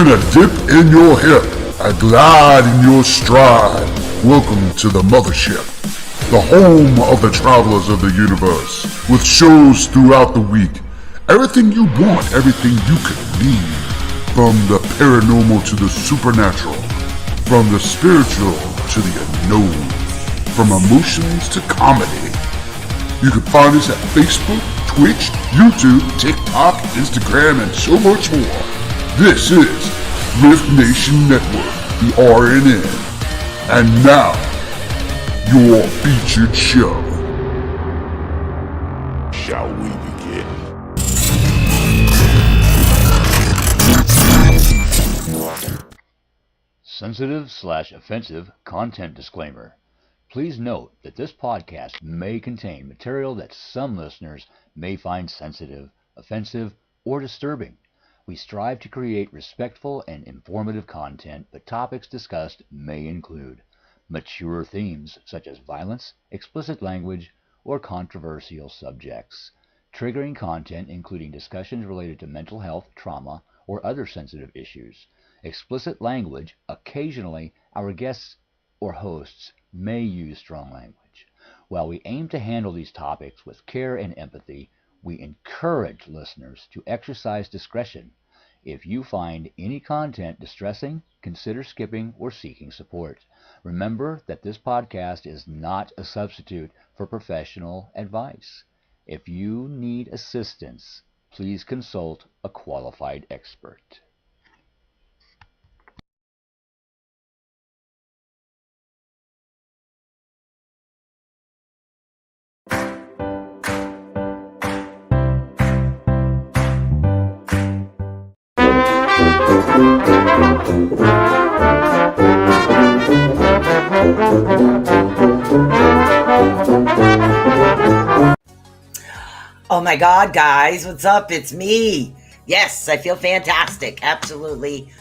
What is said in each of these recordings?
Feeling a dip in your hip, a glide in your stride. Welcome to the mothership, the home of the travelers of the universe, with shows throughout the week. Everything you want, everything you could need. From the paranormal to the supernatural, from the spiritual to the unknown, from emotions to comedy. You can find us at Facebook, Twitch, YouTube, TikTok, Instagram, and so much more. This is Rift Nation Network, the RNN. And now, your featured show. Shall we begin? Sensitive/offensive content disclaimer. Please note that this podcast may contain material that some listeners may find sensitive, offensive, or disturbing. We strive to create respectful and informative content, but topics discussed may include mature themes such as violence, explicit language, or controversial subjects, triggering content including discussions related to mental health, trauma, or other sensitive issues, explicit language. Occasionally, our guests or hosts may use strong language. While we aim to handle these topics with care and empathy, we encourage listeners to exercise discretion. If you find any content distressing, consider skipping or seeking support. Remember that this podcast is not a substitute for professional advice. If you need assistance, please consult a qualified expert. Oh my God, guys, what's up? It's me. Yes, I feel fantastic. Absolutely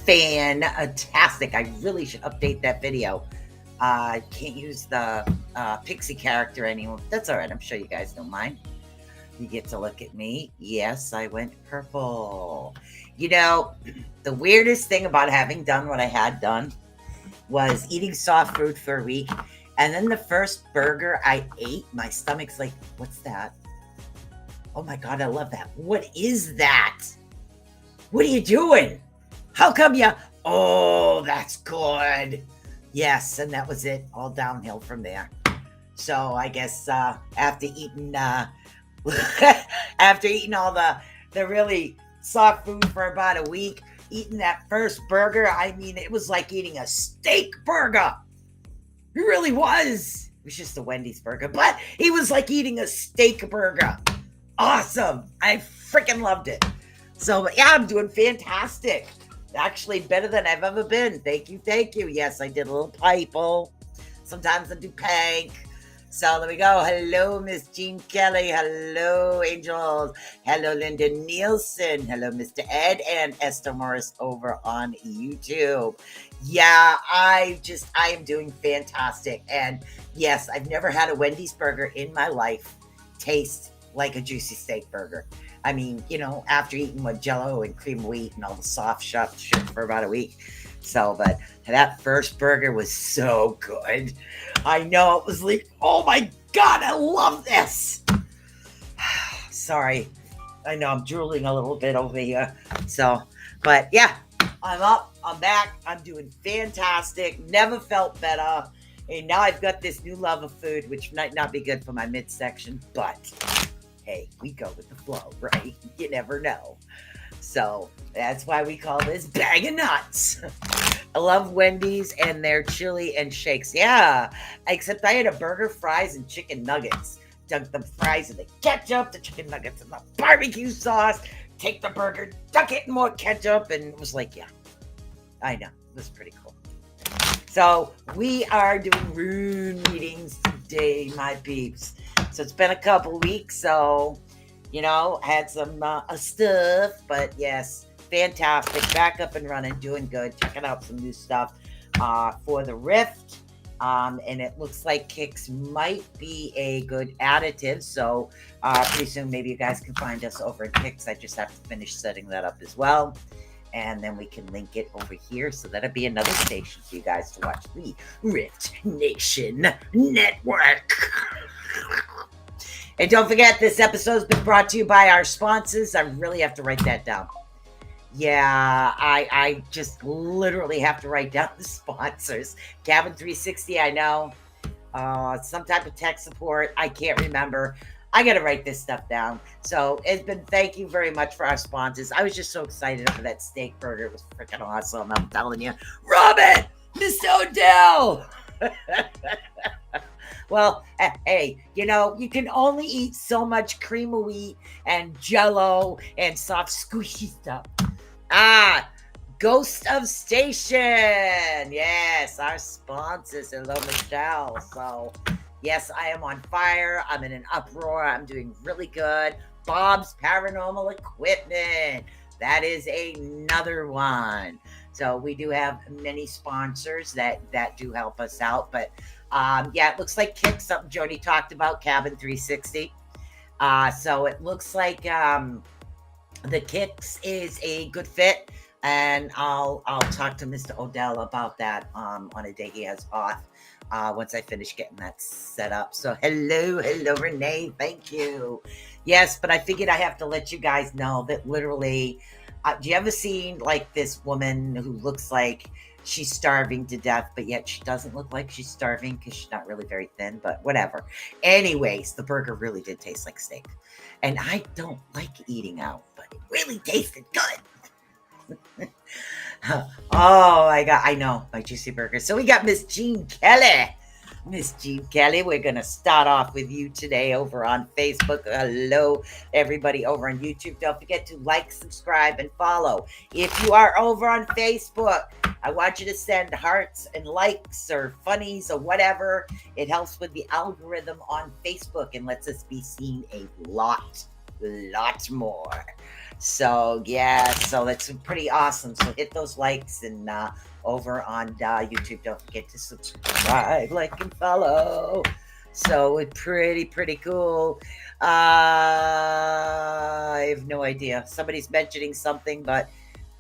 fantastic. I really should update that video. I can't use the pixie character anymore. That's all right. I'm sure you guys don't mind. You get to look at me. Yes, I went purple. You know, the weirdest thing about having done what I had done was eating soft food for a week. And then the first burger I ate, my stomach's like, what's that? Oh my God, I love that. What is that? What are you doing? How come you? Oh, that's good. Yes, and that was it. All downhill from there. So I guess after eating all the really soft food for about a week, eating that first burger, I mean, it was like eating a steak burger. It really was. It was just a Wendy's burger, but it was like eating a steak burger. Awesome. I freaking loved it. So yeah, I'm doing fantastic. Actually better than I've ever been. Thank you. Yes, I did a little pipe. Sometimes I do pank. So there we go. Hello, Miss Jean Kelly. Hello, Angels. Hello, Linda Nielsen. Hello, Mr. Ed and Esther Morris over on YouTube. Yeah, I am doing fantastic. And yes, I've never had a Wendy's burger in my life taste like a juicy steak burger. I mean, you know, after eating with Jell-O and cream of wheat and all the soft shit for about a week. So, but that first burger was so good. I know, it was like, oh my God, I love this. Sorry. I know I'm drooling a little bit over here. So, but yeah, I'm up, I'm back, I'm doing fantastic. Never felt better. And now I've got this new love of food, which might not be good for my midsection, but hey, we go with the flow, right? You never know. So that's why we call this Bag of Nuts. I love Wendy's and their chili and shakes. Yeah, except I had a burger, fries, and chicken nuggets. Dunk the fries in the ketchup, the chicken nuggets in the barbecue sauce. Take the burger, dunk it in more ketchup, and it was like, yeah, I know. It was pretty cool. So we are doing Rune readings today, my peeps. So it's been a couple weeks, so, you know, had some stuff, but yes, fantastic. Back up and running, doing good. Checking out some new stuff for the Rift. And it looks like Kicks might be a good additive. So pretty soon, maybe you guys can find us over at Kicks. I just have to finish setting that up as well. And then we can link it over here. So that'll be another station for you guys to watch the Rift Nation Network. And don't forget, this episode's been brought to you by our sponsors. I really have to write that down. Yeah, I just literally have to write down the sponsors. Cabin 360, I know. Some type of tech support. I can't remember. I got to write this stuff down. So it's been, thank you very much for our sponsors. I was just so excited over that steak burger. It was freaking awesome. I'm telling you. Robin, Mr. Odell. Well, hey, you know, you can only eat so much cream of wheat and jello and soft squishy stuff. Ghost of Station. Yes, our sponsors. Hello, Michelle. So, yes, I am on fire. I'm in an uproar. I'm doing really good. Bob's Paranormal Equipment. That is another one. So we do have many sponsors that do help us out. But yeah, it looks like Kick, something Jody talked about, Cabin 360. So it looks like the Kicks is a good fit. And I'll talk to Mr. Odell about that on a day he has off once I finish getting that set up. So hello, Renee. Thank you. Yes, but I figured I have to let you guys know that literally, do you ever seen like this woman who looks like she's starving to death, but yet she doesn't look like she's starving because she's not really very thin, but whatever. Anyways, the burger really did taste like steak. And I don't like eating out, but it really tasted good. Oh my God, I know, my juicy burger. So we got Miss Jean Kelly. Miss Jean Kelly, we're going to start off with you today over on Facebook. Hello, everybody over on YouTube. Don't forget to like, subscribe, and follow. If you are over on Facebook, I want you to send hearts and likes or funnies or whatever. It helps with the algorithm on Facebook and lets us be seen a lot more. So yeah, so that's pretty awesome. So hit those likes, and over on YouTube, don't forget to subscribe, like, and follow. So it's pretty cool. I have no idea. Somebody's mentioning something, but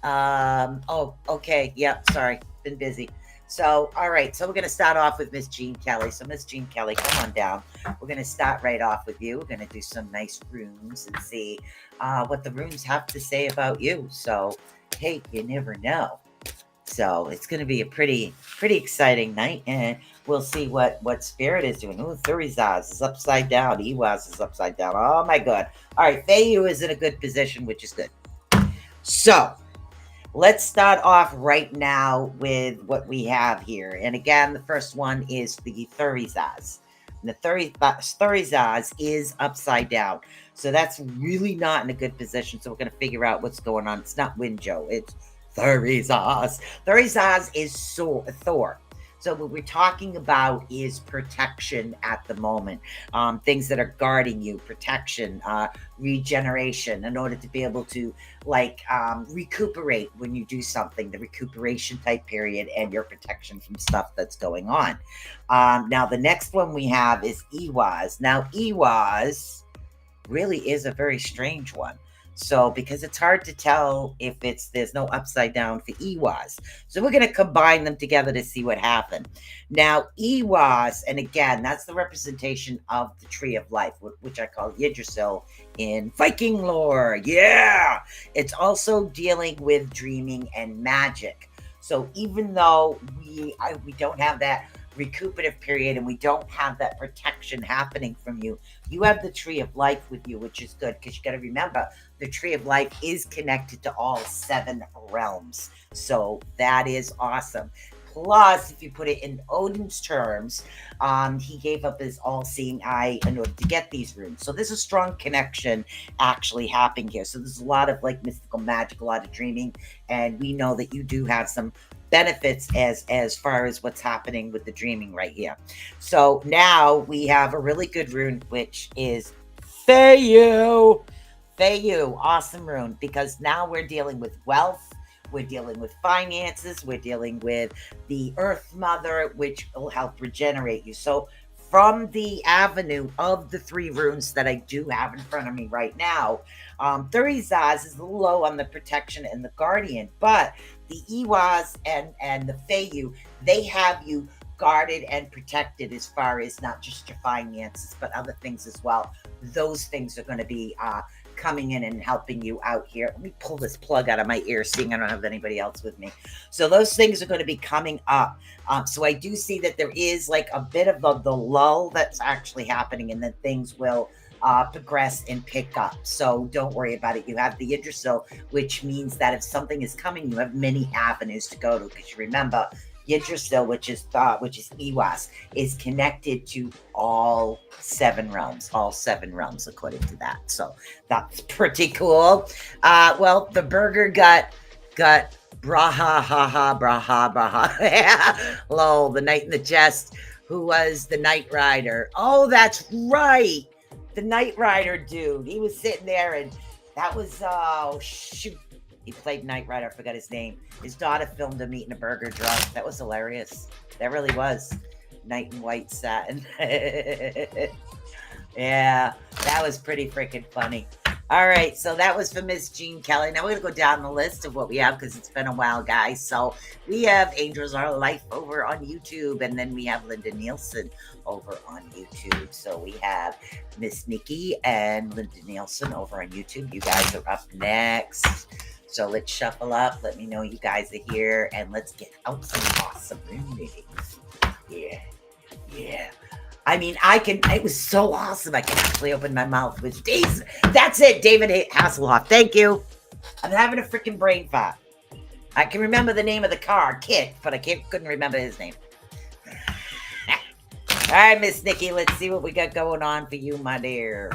oh, okay, yeah, sorry, been busy. So, all right, so we're going to start off with Miss Jean Kelly. So, Miss Jean Kelly, come on down. We're going to start right off with you. We're going to do some nice runes and see what the runes have to say about you. So, hey, you never know. So, it's going to be a pretty exciting night, and we'll see what Spirit is doing. Ooh, Thurizaz is upside down. Ewaz is upside down. Oh, my God. All right, Feyu is in a good position, which is good. So, let's start off right now with what we have here. And again, the first one is the Thurizaz. And the Thurizaz is upside down. So that's really not in a good position. So we're going to figure out what's going on. It's not Winjo. It's Thurizaz. Thurizaz is Thor. So what we're talking about is protection at the moment. Things that are guarding you, protection, regeneration, in order to be able to recuperate when you do something, the recuperation type period, and your protection from stuff that's going on. Now, the next one we have is Ewaz. Now, Ewaz really is a very strange one. So, because it's hard to tell if there's no upside down for Ewaz. So we're going to combine them together to see what happened. Now, Ewaz, and again, that's the representation of the Tree of Life, which I call Yggdrasil in Viking lore. Yeah! It's also dealing with dreaming and magic. So even though we don't have that recuperative period and we don't have that protection happening from you, you have the Tree of Life with you, which is good, because you got to remember the Tree of Life is connected to all 7 realms. So that is awesome. Plus, if you put it in Odin's terms, he gave up his all-seeing eye in order to get these runes. So there's a strong connection actually happening here. So there's a lot of mystical magic, a lot of dreaming, and we know that you do have some benefits as far as what's happening with the dreaming right here. So now we have a really good rune, which is Feyu. Feyu, awesome rune, because now we're dealing with wealth, we're dealing with finances, we're dealing with the Earth Mother, which will help regenerate you. So from the avenue of the 3 runes that I do have in front of me right now, Thurizaz is a little low on the protection and the guardian, but the Iwas and the Feyu, they have you guarded and protected as far as not just your finances, but other things as well. Those things are going to be coming in and helping you out here. Let me pull this plug out of my ear, seeing I don't have anybody else with me. So those things are going to be coming up. So I do see that there is like a bit of the lull that's actually happening, and then things will progress and pick up. So don't worry about it. You have the Yggdrasil, which means that if something is coming, you have many avenues to go to, because you remember Yggdrasil, which is Iwas, is connected to all 7 realms according to that. So that's pretty cool. Well, the burger got braha ha braha. Lol, the knight in the chest, who was the Knight Rider. Oh, that's right. The Knight Rider dude. He was sitting there, and that was shoot. He played Knight Rider. I forgot his name. His daughter filmed him eating a burger drunk. That was hilarious. That really was. Knight in white satin. Yeah, that was pretty freaking funny. All right, so that was for Miss Jean Kelly. Now we're going to go down the list of what we have, because it's been a while, guys. So we have Angels Are Life over on YouTube, and then we have Linda Nielsen over on YouTube. So we have Miss Nikki and Linda Nielsen over on YouTube. You guys are up next. So let's shuffle up. Let me know you guys are here, and let's get out some awesome readings. Yeah. I mean, it was so awesome. I can actually open my mouth with days. That's it, David Hasselhoff. Thank you. I'm having a freaking brain fart. I can remember the name of the car, Kit, but I couldn't remember his name. All right, Miss Nikki, let's see what we got going on for you, my dear.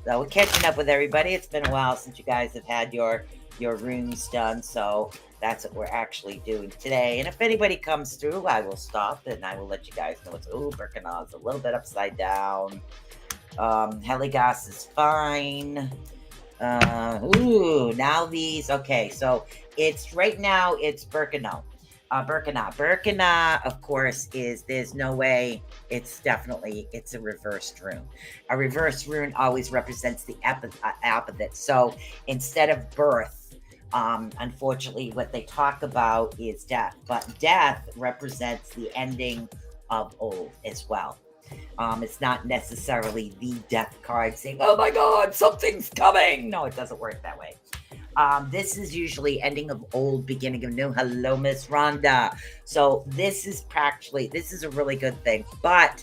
So we're catching up with everybody. It's been a while since you guys have had your runes done, so that's what we're actually doing today. And if anybody comes through, I will stop and I will let you guys know it's Birkenau's a little bit upside down. Heligas is fine. Now these, okay, so it's right now it's Birkenau. Birkenau, of course, there's no way, it's a reversed rune. A reversed rune always represents the opposite. So instead of birth, unfortunately, what they talk about is death, but death represents the ending of old as well. It's not necessarily the death card saying, oh my God, something's coming. No, it doesn't work that way. This is usually ending of old, beginning of new. Hello, Miss Rhonda. So this is a really good thing, but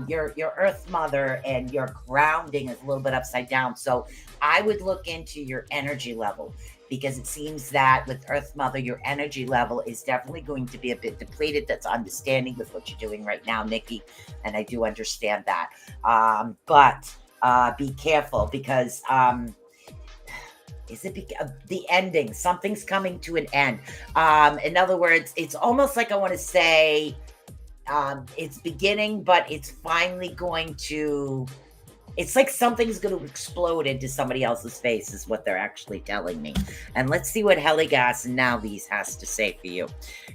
your Earth Mother and your grounding is a little bit upside down. So I would look into your energy level, because it seems that with Earth Mother, your energy level is definitely going to be a bit depleted. That's understanding with what you're doing right now, Nikki, and I do understand that. But be careful, because the ending? Something's coming to an end. In other words, it's almost like I want to say it's beginning, but it's finally going to... It's like something's going to explode into somebody else's face is what they're actually telling me. And let's see what Heligas and Now These has to say for you.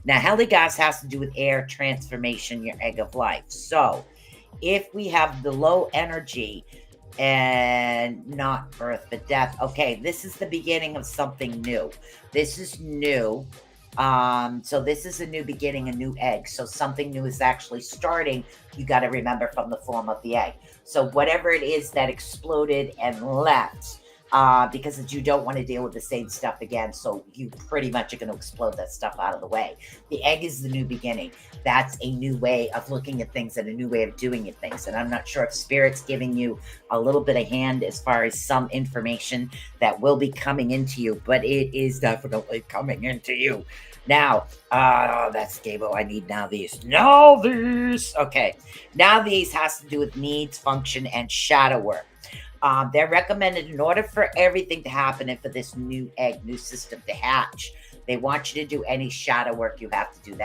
Now, Heligas has to do with air transformation, your egg of life. So if we have the low energy and not birth, but death, okay, this is the beginning of something new. This is new. So this is a new beginning, a new egg. So something new is actually starting. You got to remember from the form of the egg. So whatever it is that exploded and left, because you don't want to deal with the same stuff again. So you pretty much are going to explode that stuff out of the way. The egg is the new beginning. That's a new way of looking at things and a new way of doing things. And I'm not sure if Spirit's giving you a little bit of hand as far as some information that will be coming into you, but it is definitely coming into you. Now, that's Gabo. I need Now These. Now These. Okay. Now These has to do with needs, function, and shadow work. They're recommended in order for everything to happen and for this new egg, new system to hatch. They want you to do any shadow work you have to do.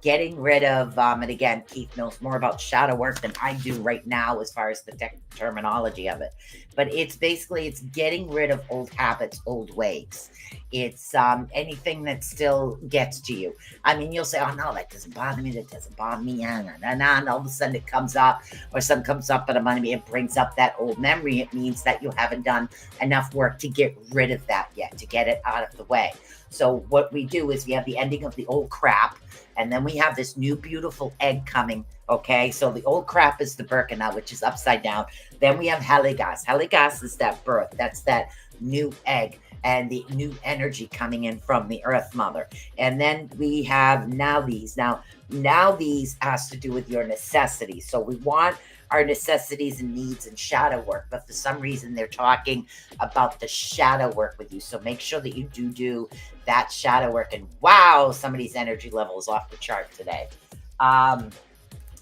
getting rid of, and again, Keith knows more about shadow work than I do right now as far as the terminology of it. But it's basically, it's getting rid of old habits, old ways. It's anything that still gets to you. I mean, you'll say, oh, no, that doesn't bother me. That doesn't bother me. And all of a sudden it comes up, or something comes up, but it brings up that old memory. It means that you haven't done enough work to get rid of that yet, to get it out of the way. So what we do is we have the ending of the old crap, and then we have this new beautiful egg coming, okay? So the old crap is the Birkenau, which is upside down. Then we have Heligas. Heligas is that birth. That's that new egg and the new energy coming in from the Earth Mother. And then we have now these. Now these has to do with your necessities. So we want our necessities and needs and shadow work, but for some reason they're talking about the shadow work with you. So make sure that you do that shadow work. And wow, somebody's energy level is off the chart today.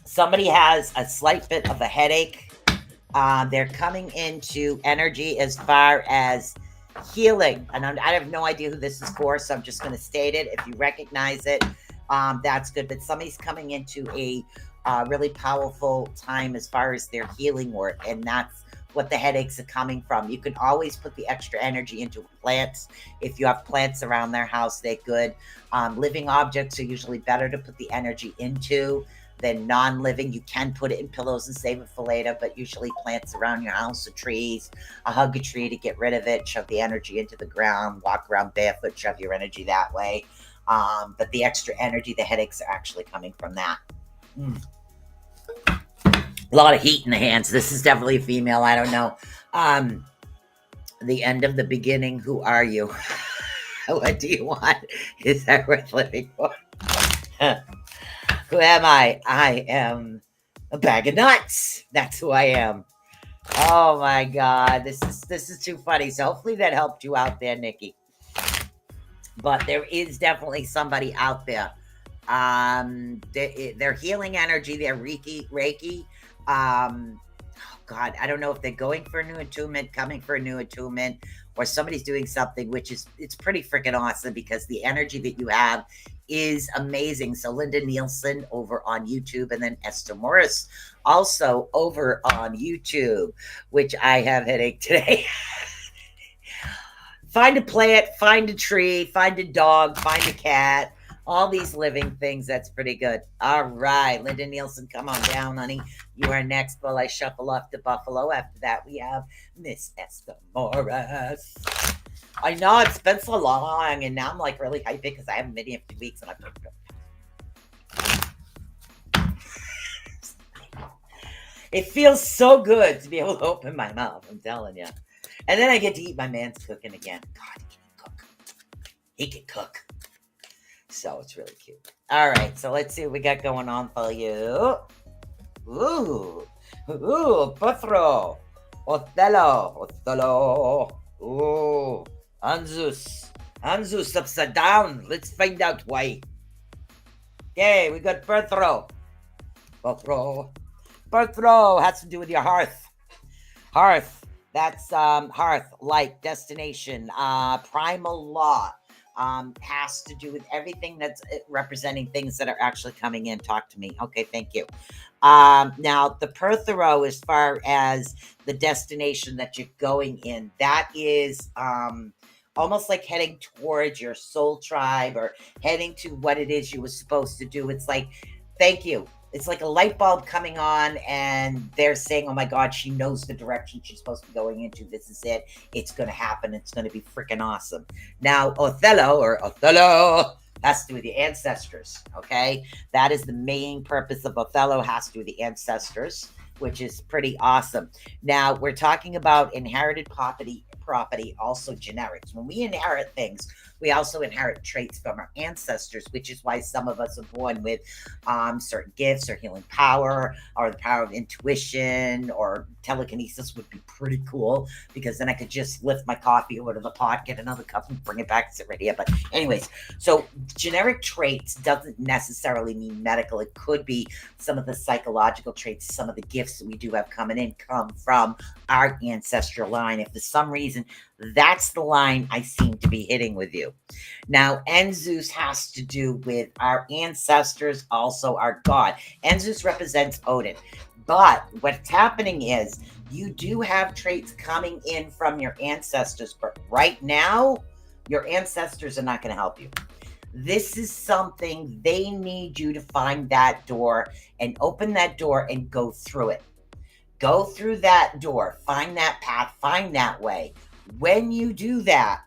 Somebody has a slight bit of a headache. They're coming into energy as far as healing, and I have no idea who this is for, so I'm just going to state it. If you recognize it, that's good. But somebody's coming into a really powerful time as far as their healing work, and that's what the headaches are coming from. You can always put the extra energy into plants. If you have plants around their house, they're good. Living objects are usually better to put the energy into than non-living. You can put it in pillows and save it for later, but usually plants around your house or trees. Hug a tree to get rid of it, shove the energy into the ground, walk around barefoot, shove your energy that way. But the extra energy, the headaches are actually coming from that. A lot of heat in the hands. This is definitely a female. I don't know. The end of the beginning. Who are you? What do you want? Is that worth living for? Who am I? I am a bag of nuts. That's who I am. Oh my God. This is too funny. So hopefully that helped you out there, Nikki. But there is definitely somebody out there. They're healing energy. They're Reiki. Oh God, I don't know if they're going for a new attunement, coming for a new attunement, or somebody's doing something, it's pretty freaking awesome, because the energy that you have is amazing. So Linda Nielsen over on YouTube, and then Esther Morris also over on YouTube, which I have headache today. Find a plant, find a tree, find a dog, find a cat, all these living things. That's pretty good. All right, Linda Nielsen, come on down, honey. You are next while I shuffle off to Buffalo. After that, we have Miss Esther Morris. I know it's been so long, and now I'm like really hyped because I haven't been here for 2 weeks, and it feels so good to be able to open my mouth. I'm telling you. And then I get to eat my man's cooking again. God, he can cook. He can cook. So it's really cute. All right, so let's see what we got going on for you. Ooh, Petro, Othello. Ooh, Anzus upside down. Let's find out why. Okay, we got Petro. Petro has to do with your hearth. That's hearth, light, destination, primal law. Has to do with everything that's representing things that are actually coming in. Talk to me. Okay, thank you. Now, the Perthero, as far as the destination that you're going in, that is almost like heading towards your soul tribe, or heading to what it is you were supposed to do. It's like, thank you. It's like a light bulb coming on, and they're saying, oh my God, she knows the direction she's supposed to be going into. This is it. It's going to happen. It's going to be freaking awesome. Now, Othello has to do with the ancestors, okay? That is the main purpose of Othello, has to do with the ancestors, which is pretty awesome. Now, we're talking about inherited property, also genetics. When we inherit things, we also inherit traits from our ancestors, which is why some of us are born with certain gifts or healing power, or the power of intuition, or telekinesis would be pretty cool, because then I could just lift my coffee over to the pot, get another cup, and bring it back, sit right here. But anyways, so generic traits doesn't necessarily mean medical. It could be some of the psychological traits, some of the gifts that we do have coming in come from our ancestral line. If for some reason reason. That's the line I seem to be hitting with you. Now, Enzus has to do with our ancestors, also our god. Enzus represents Odin. But what's happening is you do have traits coming in from your ancestors, but right now, your ancestors are not going to help you. This is something they need you to find that door and open that door and go through it. Go through that door, find that path, find that way. When you do that,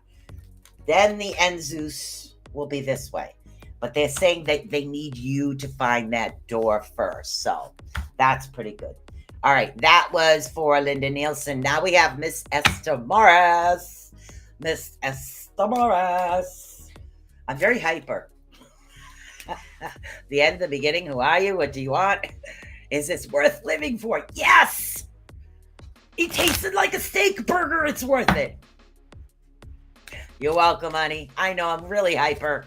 then the Enzus will be this way. But they're saying that they need you to find that door first. So that's pretty good. All right, that was for Linda Nielsen. Now we have Miss Esther Morris. Miss Esther Morris. I'm very hyper. The end, the beginning, who are you? What do you want? Is this worth living for? Yes! It tasted like a steak burger. It's worth it. You're welcome, honey. I know I'm really hyper.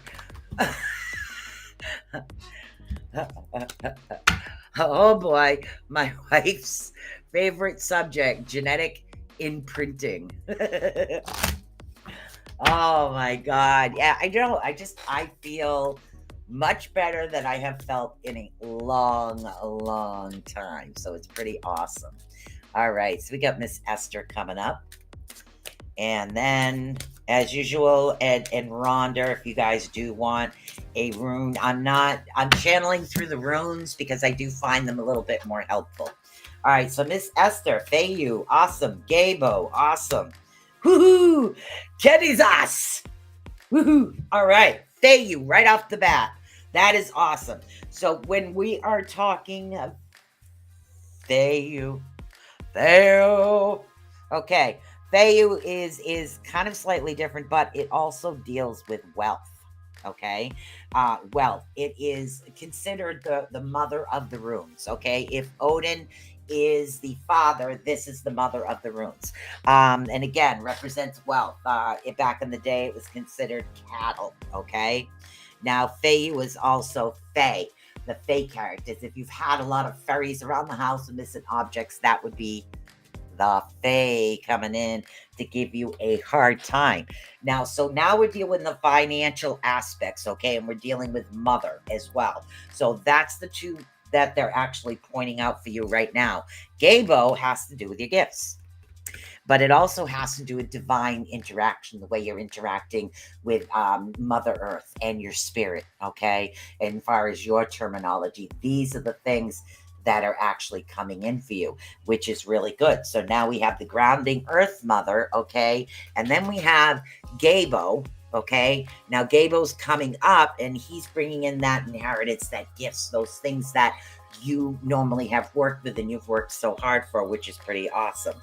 Oh boy, my wife's favorite subject, genetic imprinting. Oh my God. Yeah, I know. I feel much better than I have felt in a long time. So it's pretty awesome. All right. So we got Miss Esther coming up. And then, as usual, Ed and Rhonda, if you guys do want a rune, I'm channeling through the runes because I do find them a little bit more helpful. All right. So Miss Esther, Fayu, awesome. Gabo, awesome. Woohoo! Kenny's ass! Woohoo! All right. Fayu, right off the bat. That is awesome. So when we are talking Fayu. Okay. Fayu is kind of slightly different, but it also deals with wealth. Okay. Wealth. It is considered the mother of the runes. Okay. If Odin is the father, this is the mother of the runes. And again, represents wealth. Back in the day, it was considered cattle. Okay. Now, Fayu is also Fey, the Fey characters. If you've had a lot of fairies around the house and missing objects, that would be the Fae coming in to give you a hard time. Now we're dealing with the financial aspects, okay? And we're dealing with mother as well. So that's the two that they're actually pointing out for you right now. Gabo has to do with your gifts. But it also has to do with divine interaction, the way you're interacting with Mother Earth and your spirit, okay? And as far as your terminology, these are the things that are actually coming in for you, which is really good. So now we have the grounding Earth Mother, okay? And then we have Gabo, okay? Now Gabo's coming up and he's bringing in that inheritance, that gifts, those things that you normally have worked with and you've worked so hard for, which is pretty awesome.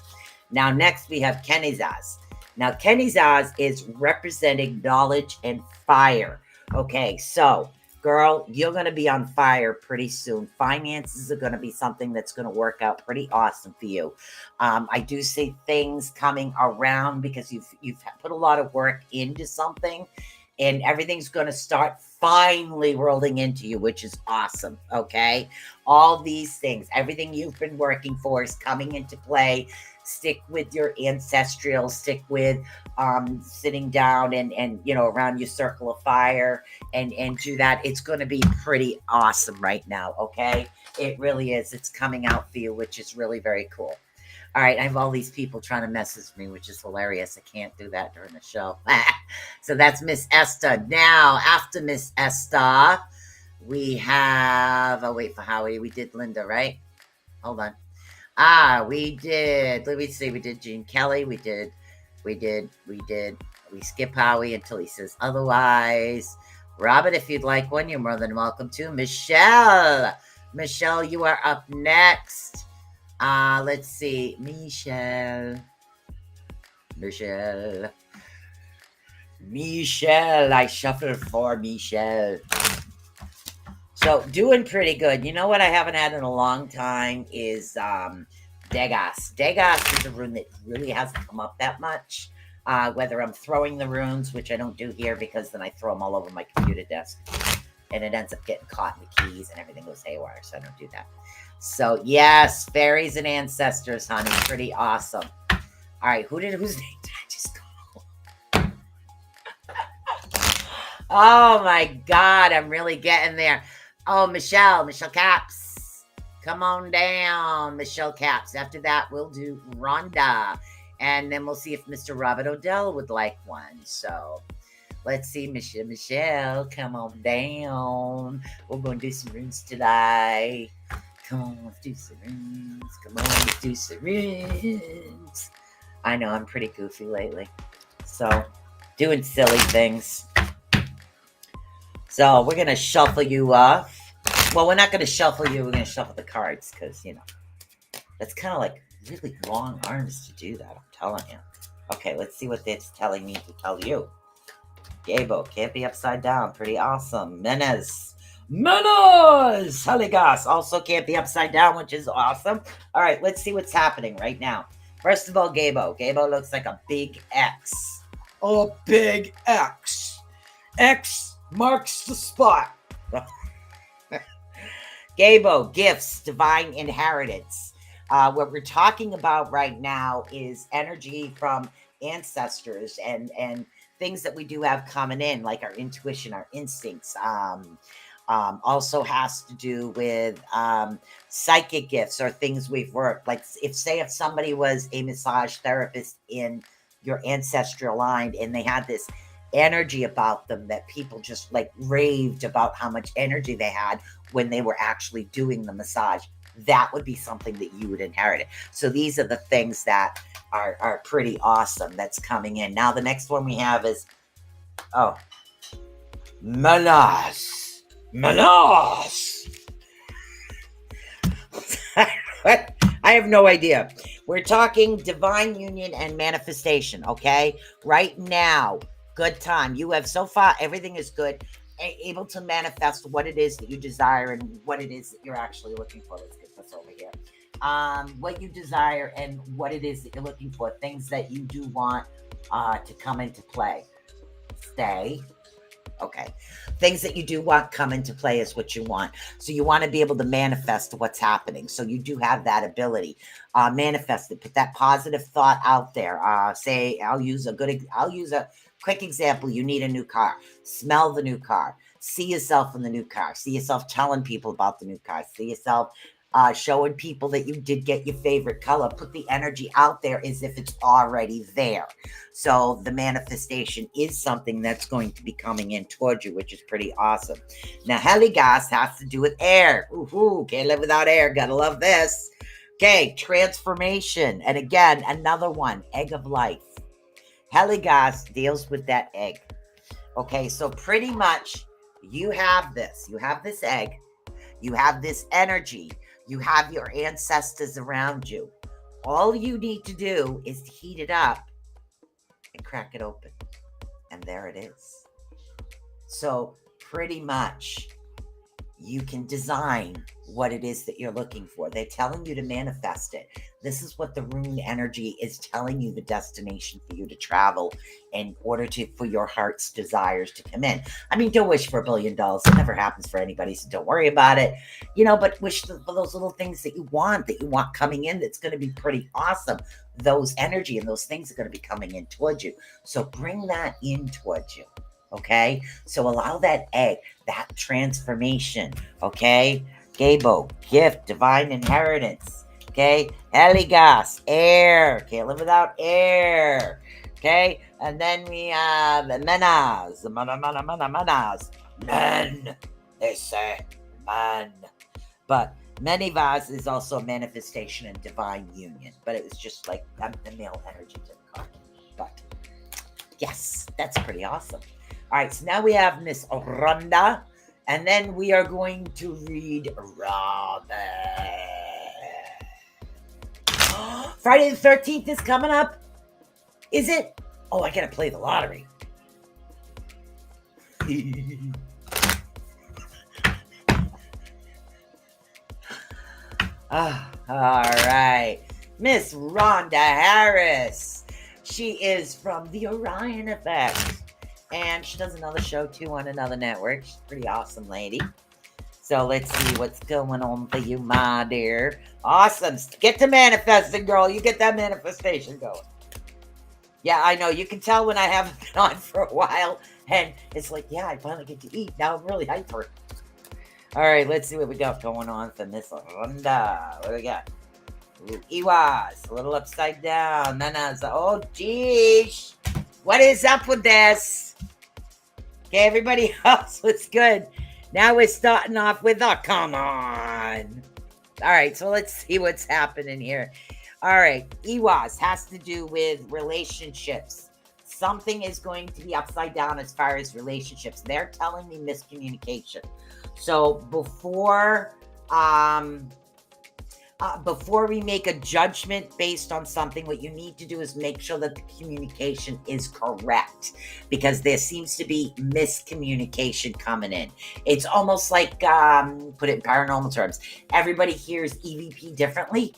Now, next we have Kenizaz. Now, Kenizaz is representing knowledge and fire. Okay, so, girl, you're going to be on fire pretty soon. Finances are going to be something that's going to work out pretty awesome for you. I do see things coming around because you've put a lot of work into something, and everything's going to start finally rolling into you, which is awesome, okay? All these things, everything you've been working for is coming into play. Stick with your ancestral, stick with sitting down and around your circle of fire and do that. It's going to be pretty awesome right now, okay? It really is. It's coming out for you, which is really very cool. All right, I have all these people trying to message me, which is hilarious. I can't do that during the show. So that's Miss Esther. Now, after Miss Esther, we have, wait for Howie. We did Linda, right? Hold on. We did, let me see, we did Gene Kelly, we skip Howie until he says otherwise. Robert, if you'd like one, you're more than welcome to. Michelle, you are up next. Let's see, Michelle, I shuffled for Michelle. So, doing pretty good. You know what I haven't had in a long time is Degas. Degas is a rune that really hasn't come up that much. Whether I'm throwing the runes, which I don't do here because then I throw them all over my computer desk. And it ends up getting caught in the keys and everything goes haywire, so I don't do that. So, yes, fairies and ancestors, honey. Pretty awesome. All right, whose name did I just Oh my God, I'm really getting there. Oh, Michelle Caps. Come on down, Michelle Caps. After that, we'll do Rhonda. And then we'll see if Mr. Robert Odell would like one. So let's see, Michelle, come on down. We're going to do some runes today. Come on, let's do some runes. Come on, let's do some runes. I know I'm pretty goofy lately. So, doing silly things. So, we're going to shuffle you off. Well, we're not going to shuffle you. We're going to shuffle the cards because, you know, that's kind of like really long arms to do that. I'm telling you. Okay, let's see what it's telling me to tell you. Gabo, can't be upside down. Pretty awesome. Menace, Heligas, also can't be upside down, which is awesome. All right, let's see what's happening right now. First of all, Gabo. Gabo looks like a big X. A big X. X marks the spot. Gabo, gifts, divine inheritance. What we're talking about right now is energy from ancestors and things that we do have coming in, like our intuition, our instincts. Also has to do with psychic gifts or things we've worked. Like if somebody was a massage therapist in your ancestral line and they had this energy about them that people just like raved about how much energy they had when they were actually doing the massage, that would be something that you would inherit. So these are the things that are pretty awesome that's coming in. Now the next one we have is, Manas. I have no idea. We're talking divine union and manifestation, okay? Right now, good time. You have so far, everything is good. Able to manifest what it is that you desire and what it is that you're actually looking for. Let's get this over here. What you desire and what it is that you're looking for. Things that you do want to come into play. Stay. Okay. Things that you do want come into play is what you want. So you want to be able to manifest what's happening. So you do have that ability. Manifest it. Put that positive thought out there. Say, I'll use a quick example. You need a new car. Smell the new car. See yourself in the new car. See yourself telling people about the new car. See yourself showing people that you did get your favorite color. Put the energy out there as if it's already there. So the manifestation is something that's going to be coming in towards you, which is pretty awesome. Now, Heligas has to do with air. Ooh, can't live without air. Gotta love this. Okay, transformation. And again, another one, egg of life. Heligas deals with that egg. Okay, so pretty much you have this. You have this egg. You have this energy. You have your ancestors around you. All you need to do is to heat it up and crack it open. And there it is. So pretty much you can design what it is that you're looking for. They're telling you to manifest it. This is what the rune energy is telling you, the destination for you to travel in order for your heart's desires to come in. I mean, don't wish for $1 billion. It never happens for anybody, so don't worry about it. But wish for those little things that you want coming in that's going to be pretty awesome. Those energy and those things are going to be coming in towards you. So bring that in towards you. Okay? So allow that egg, that transformation. Okay? Gabo, gift, divine inheritance. Okay? Heligas, air. Can't live without air. Okay? And then we have Menas. Manas. Men. They say man. But Menivas is also a manifestation and divine union. But it was just like the male energy to the card. But yes, that's pretty awesome. All right, so now we have Miss Rhonda, and then we are going to read Robert. Friday the 13th is coming up. Is it? Oh, I gotta play the lottery. All right. Miss Rhonda Harris. She is from the Orion Effect. And she does another show, too, on another network. She's a pretty awesome lady. So let's see what's going on for you, my dear. Awesome. Get to manifesting, girl. You get that manifestation going. Yeah, I know. You can tell when I haven't been on for a while. And it's like, yeah, I finally get to eat. Now I'm really hyper. All right, let's see what we got going on for this Ronda. What do we got? Ooh, Iwas, a little upside down. Nana's, oh, geez. What is up with this? Okay, everybody else was good. Now we're starting off with the come on. All right, so let's see what's happening here. All right, Iwas has to do with relationships. Something is going to be upside down as far as relationships. They're telling me miscommunication. So before we make a judgment based on something, what you need to do is make sure that the communication is correct, because there seems to be miscommunication coming in. It's almost like, put it in paranormal terms, everybody hears EVP differently.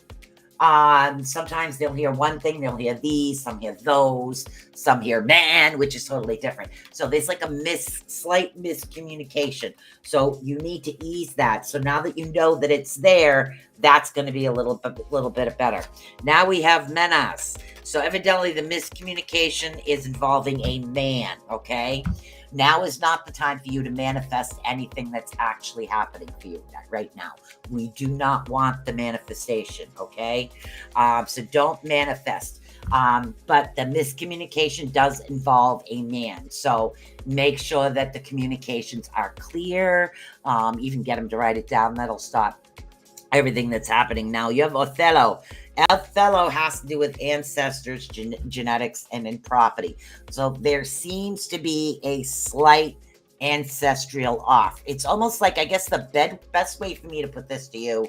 Sometimes they'll hear one thing, they'll hear these, some hear those, some hear man, which is totally different. So there's like a slight miscommunication. So you need to ease that. So now that you know that it's there, that's going to be a little bit better. Now we have menas. So evidently the miscommunication is involving a man, okay? Now is not the time for you to manifest anything that's actually happening for you right now. We do not want the manifestation, okay? So don't manifest. But the miscommunication does involve a man. So make sure that the communications are clear. Even get him to write it down. That'll stop everything that's happening. Now you have Othello. Othello has to do with ancestors, genetics, and in property. So there seems to be a slight ancestral off. It's almost like, I guess the best way for me to put this to you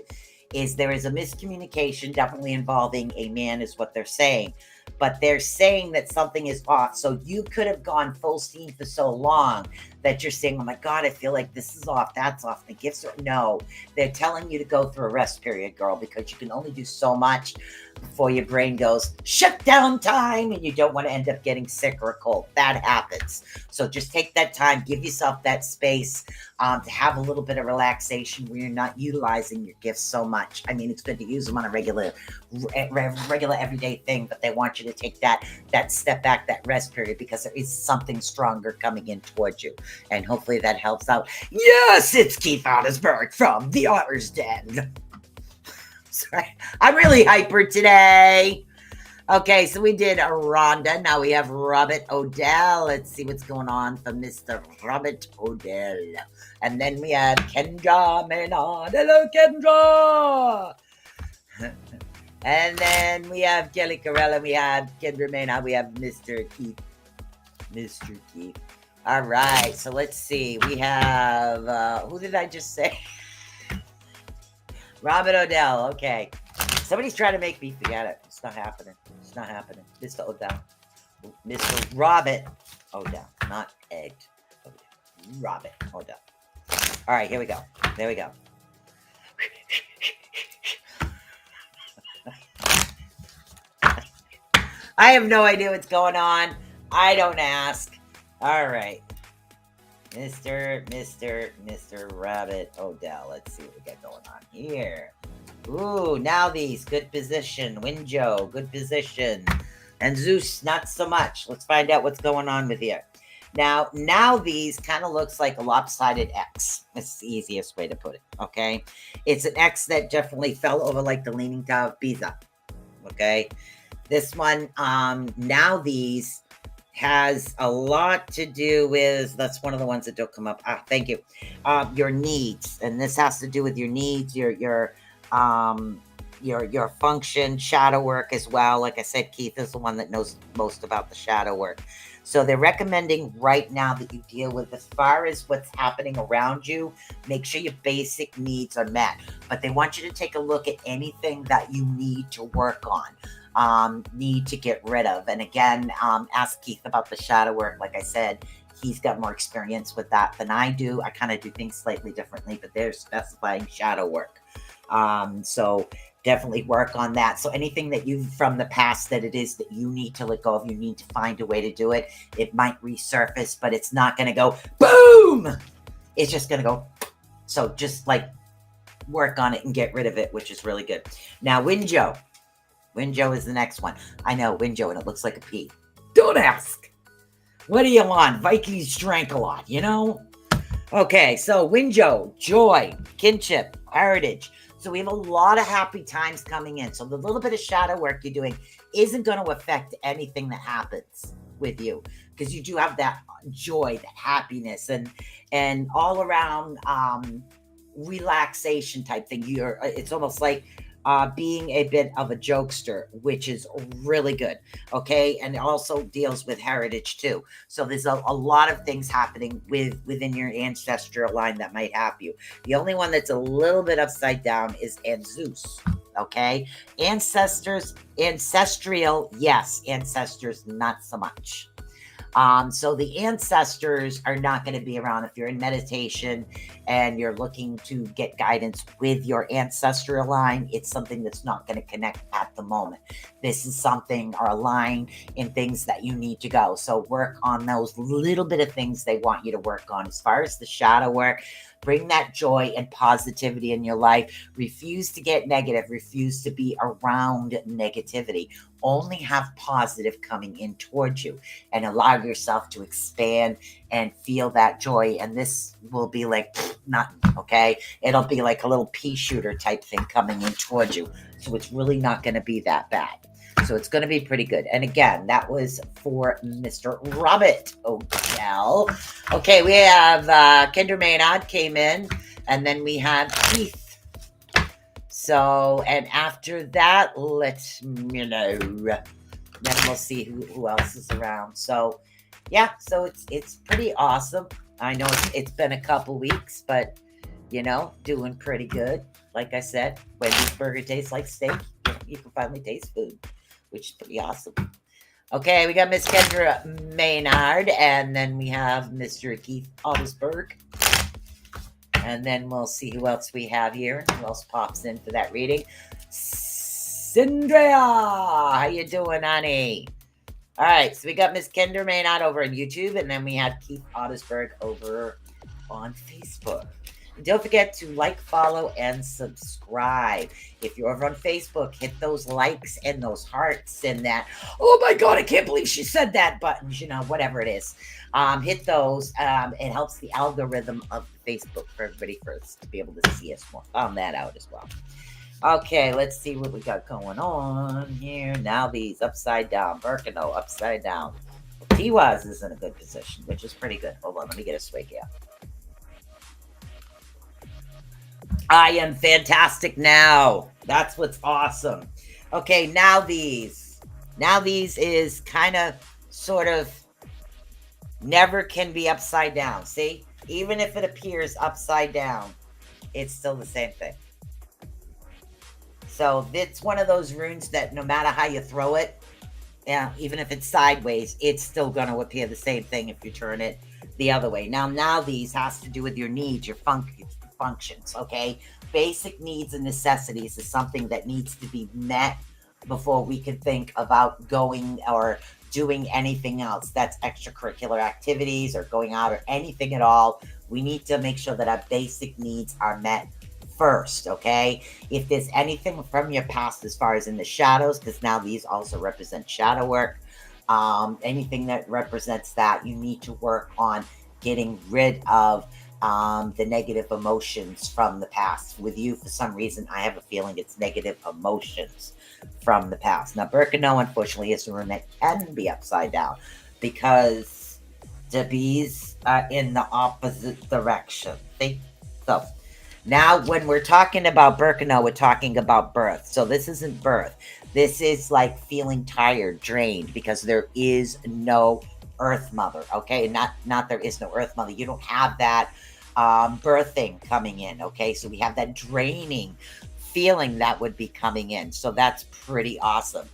is there is a miscommunication definitely involving a man is what they're saying. But they're saying that something is off. So you could have gone full steam for so long that you're saying, oh my God, I feel like this is off, that's off, the gifts are, no. They're telling you to go through a rest period, girl, because you can only do so much before your brain goes, shut down time, and you don't want to end up getting sick or a cold. That happens. So just take that time, give yourself that space to have a little bit of relaxation where you're not utilizing your gifts so much. I mean, it's good to use them on a regular everyday thing, but they want you to take that step back, that rest period, because there is something stronger coming in towards you. And hopefully that helps out. Yes, it's Keith Ottersberg from the Otter's Den. Sorry, I'm really hyper today. Okay, so we did a Rhonda. Now we have Robert Odell. Let's see what's going on for Mr. Robert Odell. And then we have Kendra Maynard. Hello, Kendra. And then we have Kelly Carella. We have Kendra Maynard. We have Mr. Keith. Mr. Keith. All right, so let's see. We have, who did I just say? Robert Odell. Okay. Somebody's trying to make me forget it. It's not happening. It's not happening. Mr. Odell. Mr. Robert Odell. Not Ed Odell. Robert Odell. All right, here we go. There we go. I have no idea what's going on. I don't ask. All right. Mr. Rabbit Odell. Let's see what we got going on here. Ooh, now these. Good position. Winjo, good position. And Zeus, not so much. Let's find out what's going on with you. Now these kind of looks like a lopsided X. That's the easiest way to put it, okay? It's an X that definitely fell over like the Leaning Tower of Pisa, okay? This one, now these has a lot to do with, that's one of the ones that don't come up. Thank you. Your needs. And this has to do with your needs, your function, shadow work as well. Like I said, Keith is the one that knows most about the shadow work. So they're recommending right now that you deal with, as far as what's happening around you, make sure your basic needs are met. But they want you to take a look at anything that you need to work on, need to get rid of. And again, ask Keith about the shadow work. Like I said, he's got more experience with that than I do. I kind of do things slightly differently, but they're specifying shadow work. So definitely work on that. So anything that you've from the past that it is that you need to let go of, you need to find a way to do it. It might resurface, but it's not going to go boom. It's just going to go. So just like work on it and get rid of it, which is really good. Now, Winjo. Winjo is the next one. I know, Winjo, and it looks like a P. Don't ask. What do you want? Vikings drank a lot, you know? Okay, so Winjo, joy, kinship, heritage. So we have a lot of happy times coming in. So the little bit of shadow work you're doing isn't going to affect anything that happens with you, because you do have that joy, that happiness, and all around relaxation type thing. It's almost like being a bit of a jokester, which is really good. Okay, and it also deals with heritage too. So there's a lot of things happening within your ancestral line that might help you. The only one that's a little bit upside down is Zeus. Okay, ancestral, yes. Ancestors, not so much. So the ancestors are not going to be around. If you're in meditation and you're looking to get guidance with your ancestral line, it's something that's not going to connect at the moment. This is something, or a line in things that you need to go. So work on those little bit of things they want you to work on. As far as the shadow work, bring that joy and positivity in your life. Refuse to get negative. Refuse to be around negativity. Only have positive coming in towards you, and allow yourself to expand and feel that joy. And this will be like nothing, okay? It'll be like a little pea shooter type thing coming in towards you. So it's really not going to be that bad. So it's going to be pretty good. And again, that was for Mr. Robert O'Dell. Okay, we have Kendra Maynard came in, and then we have Keith. So, and after that, let me know. Then we'll see who else is around. So, yeah, so it's pretty awesome. I know it's been a couple weeks, but, you know, doing pretty good. Like I said, Wendy's burger tastes like steak. You can finally taste food, which is pretty awesome. Okay, we got Miss Kendra Maynard, and then we have Mr. Keith Ottersberg. And then we'll see who else we have here. Who else pops in for that reading? Cindrea, how you doing, honey? All right, so we got Miss Kendra Maynard over on YouTube, and then we have Keith Ottersberg over on Facebook. And don't forget to like, follow, and subscribe. If you're over on Facebook, hit those likes and those hearts and that, oh my God, I can't believe she said that buttons, you know, whatever it is. Hit those. It helps the algorithm of Facebook for everybody first to be able to see us more. Found that out as well. Okay, let's see what we got going on here. Now these upside down. Birkenau upside down. Well, Tiwaz is in a good position, which is pretty good. Hold on, let me get a swig here. I am fantastic now. That's what's awesome. Okay, now these. Now these is kind of, sort of, never can be upside down. See? Even if it appears upside down, it's still the same thing. So it's one of those runes that no matter how you throw it, yeah, even if it's sideways, it's still going to appear the same thing if you turn it the other way. Now these has to do with your needs, your functions, okay? Basic needs and necessities is something that needs to be met before we can think about going or doing anything else. That's extracurricular activities or going out or anything at all. We need to make sure that our basic needs are met first, okay? If there's anything from your past as far as in the shadows, because now these also represent shadow work, anything that represents that, you need to work on getting rid of the negative emotions from the past. With you, for some reason, I have a feeling it's negative emotions from the past. Now, Birkenau, unfortunately, is a rune that can be upside down because the bees are in the opposite direction. See? So, now when we're talking about Birkenau, we're talking about birth. So this isn't birth. This is like feeling tired, drained, because there is no Earth Mother, okay? Not there is no Earth Mother. You don't have that birthing coming in, okay? So we have that draining feeling that would be coming in. So that's pretty awesome.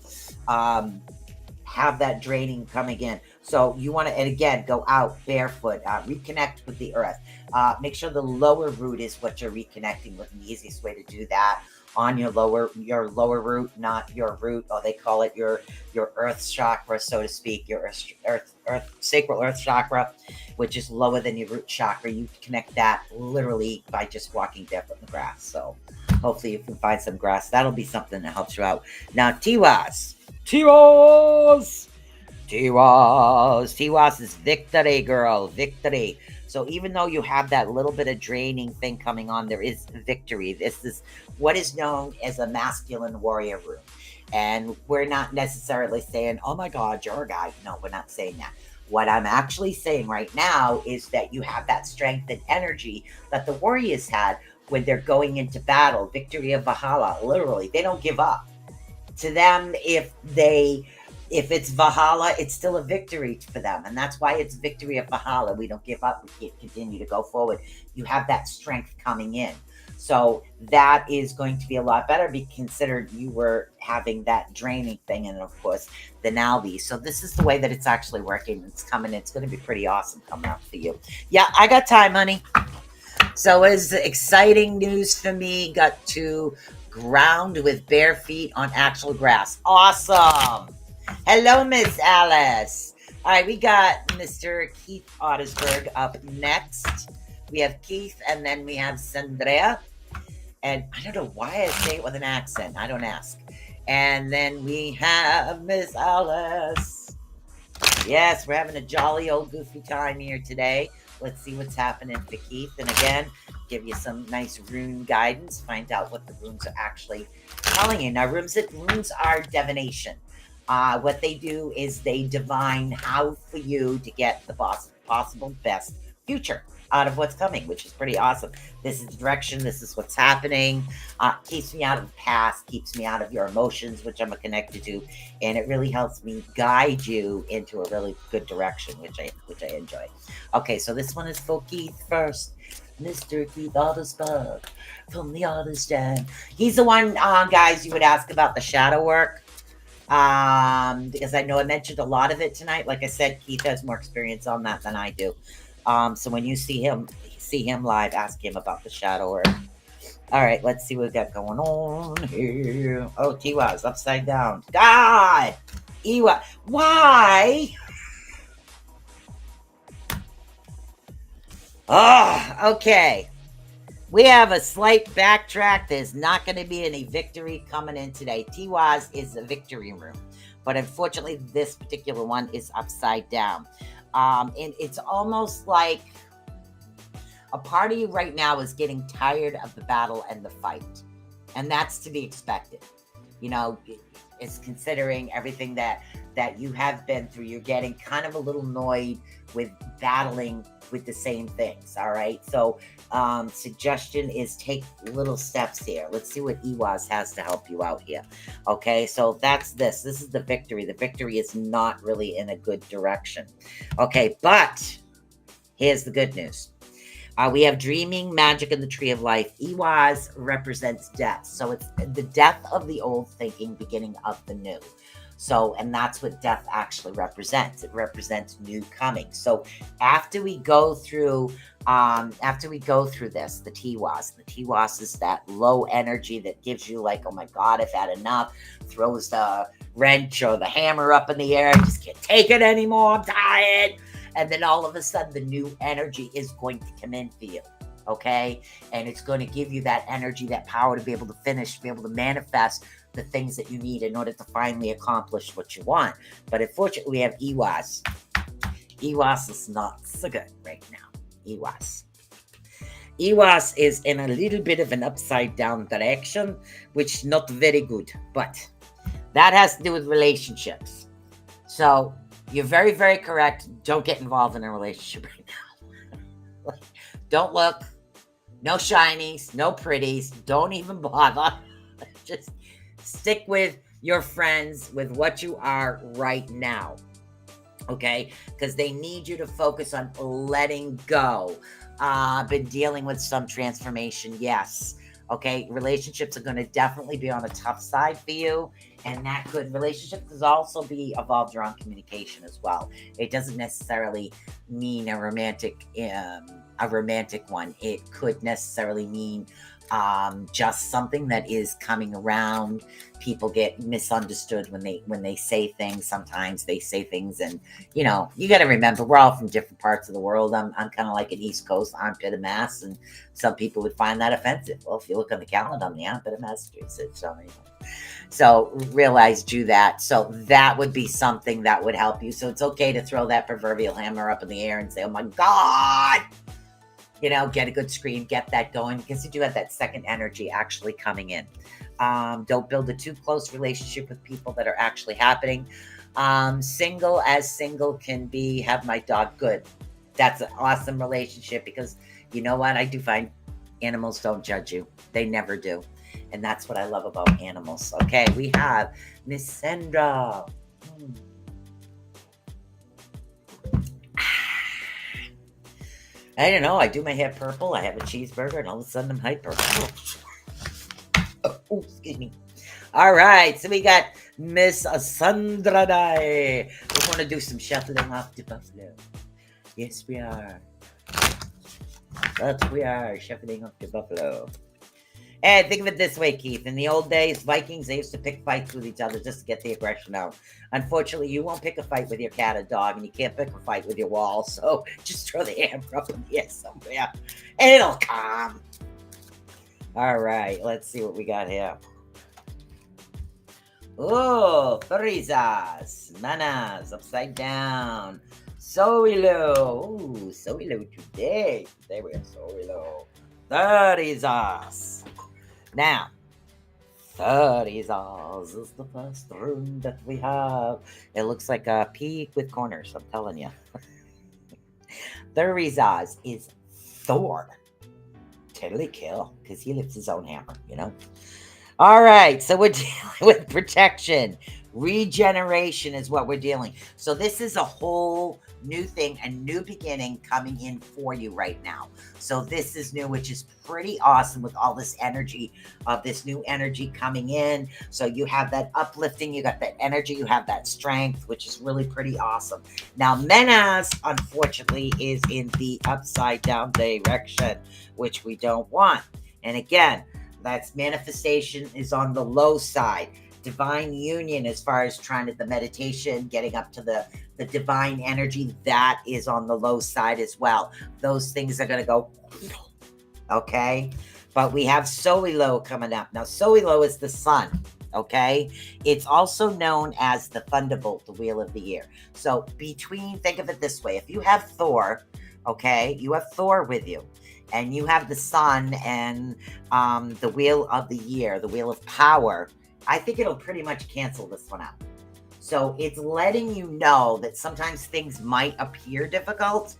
Have that draining coming in. So you want to, and again, go out barefoot, reconnect with the earth. Make sure the lower root is what you're reconnecting with. And the easiest way to do that on your lower root, not your root, or they call it your earth chakra, so to speak, your sacral earth chakra, which is lower than your root chakra. You connect that literally by just walking barefoot in the grass. So hopefully you can find some grass. That'll be something that helps you out. Now, Tiwas. Tiwas is victory, girl. Victory. So even though you have that little bit of draining thing coming on, there is victory. This is what is known as a masculine warrior rune. And we're not necessarily saying, oh my God, you're a guy. No, we're not saying that. What I'm actually saying right now is that you have that strength and energy that the warriors had when they're going into battle. Victory of Valhalla, literally. They don't give up. To them, if it's Valhalla, it's still a victory for them. And that's why it's victory of Valhalla. We don't give up. We continue to go forward. You have that strength coming in. So that is going to be a lot better, be considered you were having that draining thing. And of course, the Nalvi. So this is the way that it's actually working. It's coming. It's going to be pretty awesome coming up for you. Yeah, I got time, honey. So it's exciting news for me. Got to ground with bare feet on actual grass. Awesome. Hello, Miss Alice. All right, we got Mr. Keith Ottersberg up next. We have Keith, and then we have Sandrea. And I don't know why I say it with an accent. I don't ask. And then we have Miss Alice. Yes, we're having a jolly old goofy time here today. Let's see what's happening for Keith. And again, give you some nice rune guidance. Find out what the runes are actually telling you. Now, runes are divination. What they do is they divine how for you to get the possible best future out of what's coming, which is pretty awesome. This is the direction. This is what's happening. Keeps me out of the past, keeps me out of your emotions, which I'm connected to, and it really helps me guide you into a really good direction, which I enjoy. Okay, so this one is for Keith first. Mr. Keith Ottersberg from the Otters Den. He's the one, guys, you would ask about the shadow work. Because I know I mentioned a lot of it tonight. Like I said, Keith has more experience on that than I do. So when you see him live, ask him about the shadow work. All right, let's see what we got going on here. Oh, Tiwa's upside down. God! Iwa, why? Oh, okay. We have a slight backtrack. There's not going to be any victory coming in today. Tiwa's is a victory room. But unfortunately, this particular one is upside down. And it's almost like a part of you right now is getting tired of the battle and the fight. And that's to be expected. You know, it's considering everything that you have been through. You're getting kind of a little annoyed with battling with the same things. All right. So suggestion is take little steps here. Let's see what Iwas has to help you out here. Okay. So that's this. This is the victory. The victory is not really in a good direction. Okay. But here's the good news. We have dreaming, magic, and the tree of life. Iwas represents death. So it's the death of the old thinking, beginning of the new. So, and that's what death actually represents. It represents new coming. So after we go through this, the Tiwas is that low energy that gives you like, oh my God, I've had enough, throws the wrench or the hammer up in the air, I just can't take it anymore, I'm tired. And then all of a sudden, the new energy is going to come in for you, okay? And it's going to give you that energy, that power to be able to finish, to be able to manifest the things that you need in order to finally accomplish what you want. But unfortunately, we have Iwas. Iwas is not so good right now. Iwas is in a little bit of an upside down direction, which not very good. But that has to do with relationships. So you're very, very correct. Don't get involved in a relationship right now. Don't look. No shinies, no pretties. Don't even bother. Just stick with your friends, with what you are right now. Okay? Because they need you to focus on letting go. Been dealing with some transformation. Yes. Okay? Relationships are going to definitely be on a tough side for you. And that relationship could also be evolved around communication as well. It doesn't necessarily mean a romantic one. It could necessarily mean just something that is coming around. People get misunderstood when they say things. Sometimes they say things, and you got to remember we're all from different parts of the world. I'm kind of like an East Coast armpit of Mass, and some people would find that offensive. Well, if you look on the calendar, I'm the armpit of Massachusetts, so realize, do that. So that would be something that would help you. So it's okay to throw that proverbial hammer up in the air and say, "Oh my God." Get a good scream, get that going, because you do have that second energy actually coming in. Don't build a too close relationship with people that are actually happening. Single as single can be, have my dog, good. That's an awesome relationship, because you know what? I do find animals don't judge you. They never do. And that's what I love about animals. Okay, we have Miss Sandra. I don't know. I do my hair purple. I have a cheeseburger, and all of a sudden I'm hyper. Oh, excuse me. All right. So we got Miss Sandra Dye. We want to do some shuffling off the buffalo. Yes, we are. But we are shuffling off the buffalo. And think of it this way, Keith. In the old days, Vikings, they used to pick fights with each other just to get the aggression out. Unfortunately, you won't pick a fight with your cat or dog, and you can't pick a fight with your wall. So just throw the hammer up in the air somewhere, and it'll calm. All right, let's see what we got here. Oh, Frizas, Manas, upside down. Sowilo. Ooh, Sowilo today. There we go, Sowilo. Frizas. Now, 30 is the first rune that we have. It looks like a peak with corners, I'm telling you. 30 is Thor. Totally kill, because he lifts his own hammer, All right, so we're dealing with protection. Regeneration is what we're dealing. So this is a whole new thing, a new beginning coming in for you right now. So this is new, which is pretty awesome, with all this energy of this new energy coming in. So you have that uplifting, you got that energy, you have that strength, which is really pretty awesome. Now, Menas, unfortunately, is in the upside down direction, which we don't want. And again, that's manifestation is on the low side. Divine union, as far as trying to the meditation, getting up to the divine energy, that is on the low side as well. Those things are going to go, okay? But we have Sowilo coming up. Now, Sowilo is the sun, okay? It's also known as the Thunderbolt, the Wheel of the Year. So think of it this way. If you have Thor, okay, you have Thor with you, and you have the sun and the Wheel of the Year, the Wheel of Power, I think it'll pretty much cancel this one out. So it's letting you know that sometimes things might appear difficult,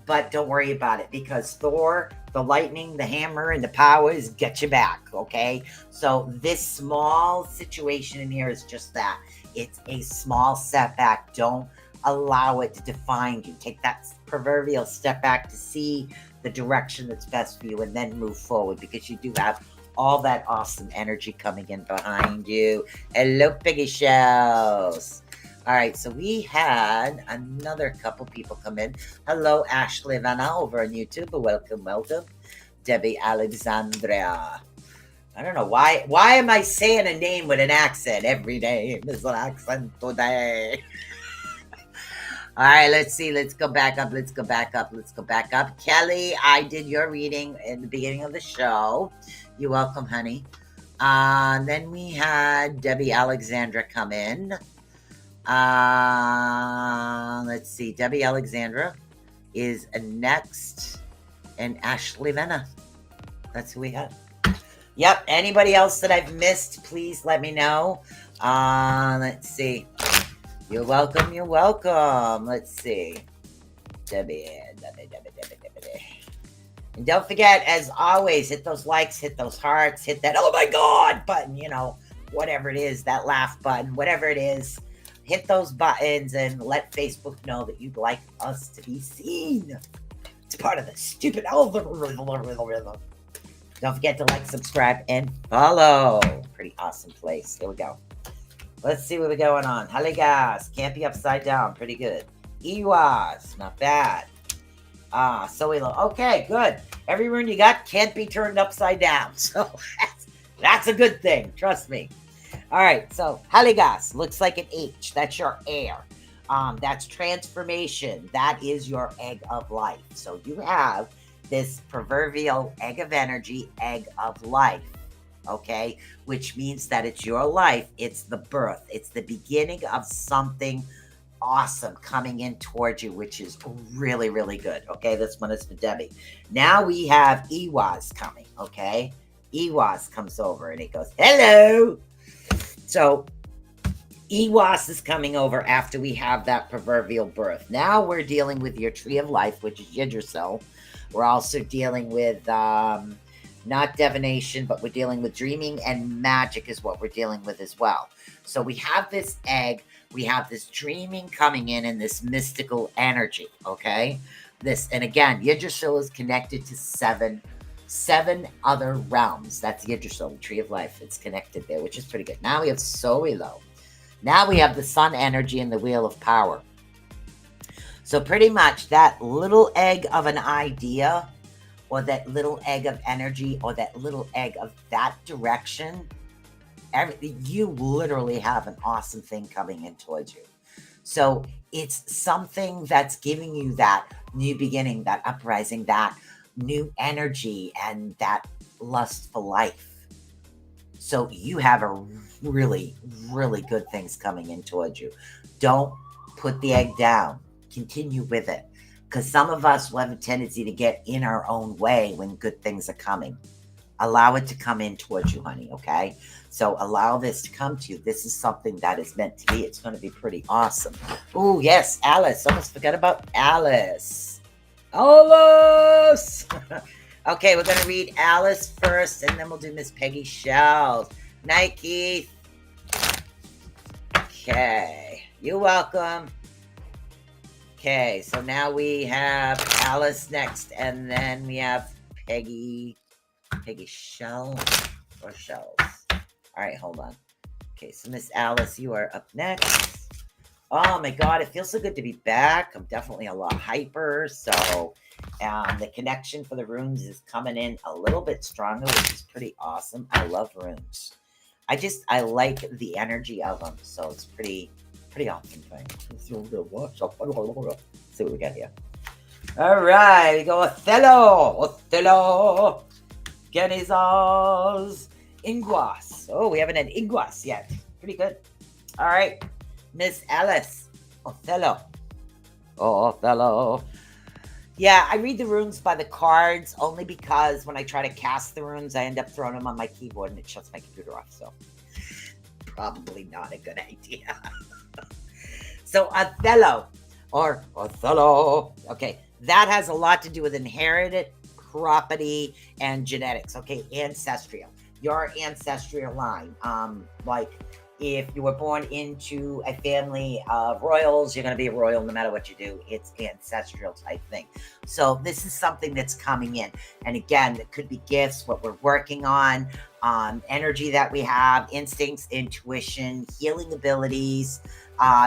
but don't worry about it, because Thor, the lightning, the hammer, and the powers get you back, okay? So this small situation in here is just that. It's a small setback. Don't allow it to define you. Take that proverbial step back to see the direction that's best for you, and then move forward, because you do have all that awesome energy coming in behind you. Hello, Piggy Shells. All right, so we had another couple people come in. Hello, Ashley Vanna over on YouTube. Welcome. Debbie Alexandria. I don't know why am I saying a name with an accent every day? There's an accent today. All right, let's see. Let's go back up. Kelly, I did your reading in the beginning of the show. You're welcome, honey. Then we had Debbie Alexandra come in. Let's see. Debbie Alexandra is next. And Ashley Venna. That's who we have. Yep. Anybody else that I've missed, please let me know. Let's see. You're welcome. Let's see. Debbie. And don't forget, as always, hit those likes, hit those hearts, hit that, oh my God button, whatever it is, that laugh button, whatever it is. Hit those buttons and let Facebook know that you'd like us to be seen. It's part of the stupid algorithm. Don't forget to like, subscribe, and follow. Pretty awesome place. Here we go. Let's see what we're going on. Haligas, can't be upside down. Pretty good. Ewas, not bad. So we look. Okay, good. Every rune you got can't be turned upside down. So that's a good thing. Trust me. All right, so Haligas looks like an H. That's your air. That's transformation. That is your egg of life. So you have this proverbial egg of energy, egg of life. Okay, which means that it's your life. It's the birth. It's the beginning of something awesome coming in towards you, which is really, really good. Okay, this one is for Debbie. Now we have Iwas coming. Okay, Iwas comes over and it goes, hello. So Iwas is coming over after we have that proverbial birth. Now we're dealing with your tree of life, which is Yggdrasil. We're also dealing with not divination, but we're dealing with dreaming, and magic is what we're dealing with as well. So we have this egg, we have this dreaming coming in and this mystical energy, okay? And again, Yggdrasil is connected to seven other realms. That's Yggdrasil, the tree of life. It's connected there, which is pretty good. Now we have Soilo. Now we have the sun energy and the wheel of power. So pretty much that little egg of an idea, or that little egg of energy, or that little egg of that direction, you literally have an awesome thing coming in towards you. So it's something that's giving you that new beginning, that uprising, that new energy, and that lust for life. So you have a really, really good things coming in towards you. Don't put the egg down. Continue with it. Because some of us will have a tendency to get in our own way when good things are coming. Allow it to come in towards you, honey, okay? So allow this to come to you. This is something that is meant to be. It's going to be pretty awesome. Oh, yes, Alice. Almost forgot about Alice. Alice! Okay, we're going to read Alice first, and then we'll do Miss Peggy Shells. Night, Keith. Okay, you're welcome. Okay, so now we have Alice next, and then we have Peggy Shell or Shells. All right, hold on. Okay, so Miss Alice, you are up next. Oh my God, it feels so good to be back. I'm definitely a lot hyper, so the connection for the runes is coming in a little bit stronger, which is pretty awesome. I love runes. I like the energy of them, so it's pretty awesome thing. Let's see what we got here. All right, we go Othello. Genizals. Inguas. Oh, we haven't had Inguas yet. Pretty good. All right, Miss Alice. Othello. Oh, Othello. Yeah, I read the runes by the cards only because when I try to cast the runes, I end up throwing them on my keyboard and it shuts my computer off. So probably not a good idea. So Othello, or Othello, okay, that has a lot to do with inherited property and genetics, okay, ancestral, your ancestral line. Like if you were born into a family of royals, you're going to be a royal no matter what you do. It's ancestral type thing. So this is something that's coming in. And again, it could be gifts, what we're working on, energy that we have, instincts, intuition, healing abilities,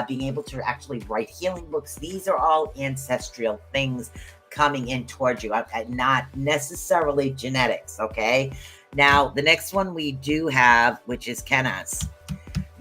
being able to actually write healing books. These are all ancestral things coming in towards you, not necessarily genetics, okay? Now, the next one we do have, which is Kenas.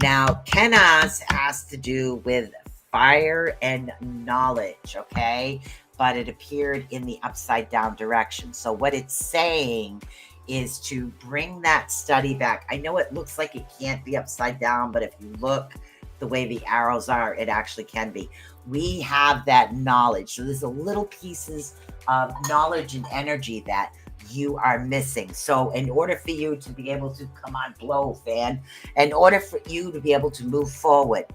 Now, Kenas has to do with fire and knowledge, okay? But it appeared in the upside down direction. So what it's saying is to bring that study back. I know it looks like it can't be upside down, but if you look the way the arrows are, it actually can be. We have that knowledge. So there's a little pieces of knowledge and energy that you are missing. So in order for you to be able to, come on, blow, fan, in order for you to be able to move forward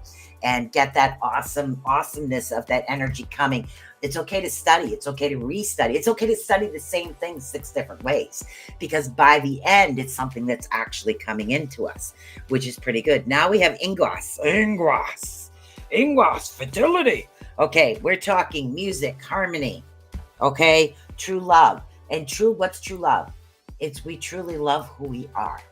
and get that awesomeness of that energy coming, it's okay to study. It's okay to restudy. It's okay to study the same thing 6 different ways, because by the end, it's something that's actually coming into us, which is pretty good. Now we have Inguas, fertility. Okay, we're talking music, harmony. Okay, true love. And what's true love? It's we truly love who we are.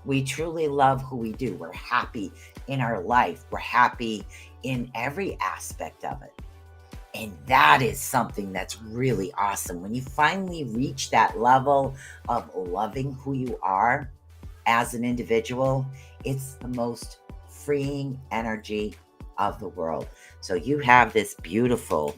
We truly love who we do. We're happy in our life. We're happy in every aspect of it. And that is something that's really awesome. When you finally reach that level of loving who you are as an individual, it's the most freeing energy of the world. So you have this beautiful,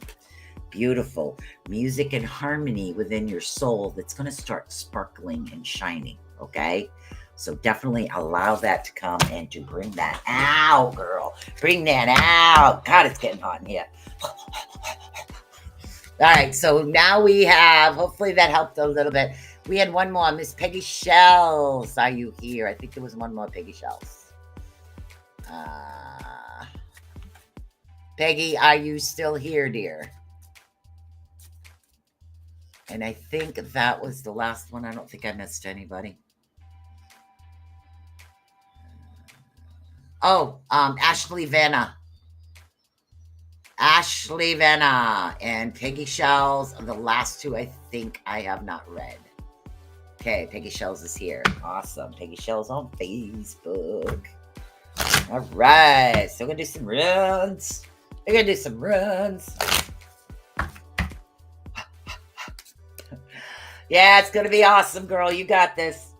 beautiful music and harmony within your soul that's going to start sparkling and shining. Okay. So definitely allow that to come and to bring that out, girl. Bring that out. God, it's getting hot in here. All right, so now we have, hopefully that helped a little bit. We had one more, Miss Peggy Shells. Are you here? I think there was one more Peggy Shells. Peggy, are you still here, dear? And I think that was the last one. I don't think I missed anybody. Oh, Ashley Vanna. Ashley Vanna and Peggy Shells are the last two I think I have not read. Okay, Peggy Shells is here. Awesome. Peggy Shells on Facebook. All right. So we're going to do some runs. We're going to do some runs. Yeah, it's going to be awesome, girl. You got this.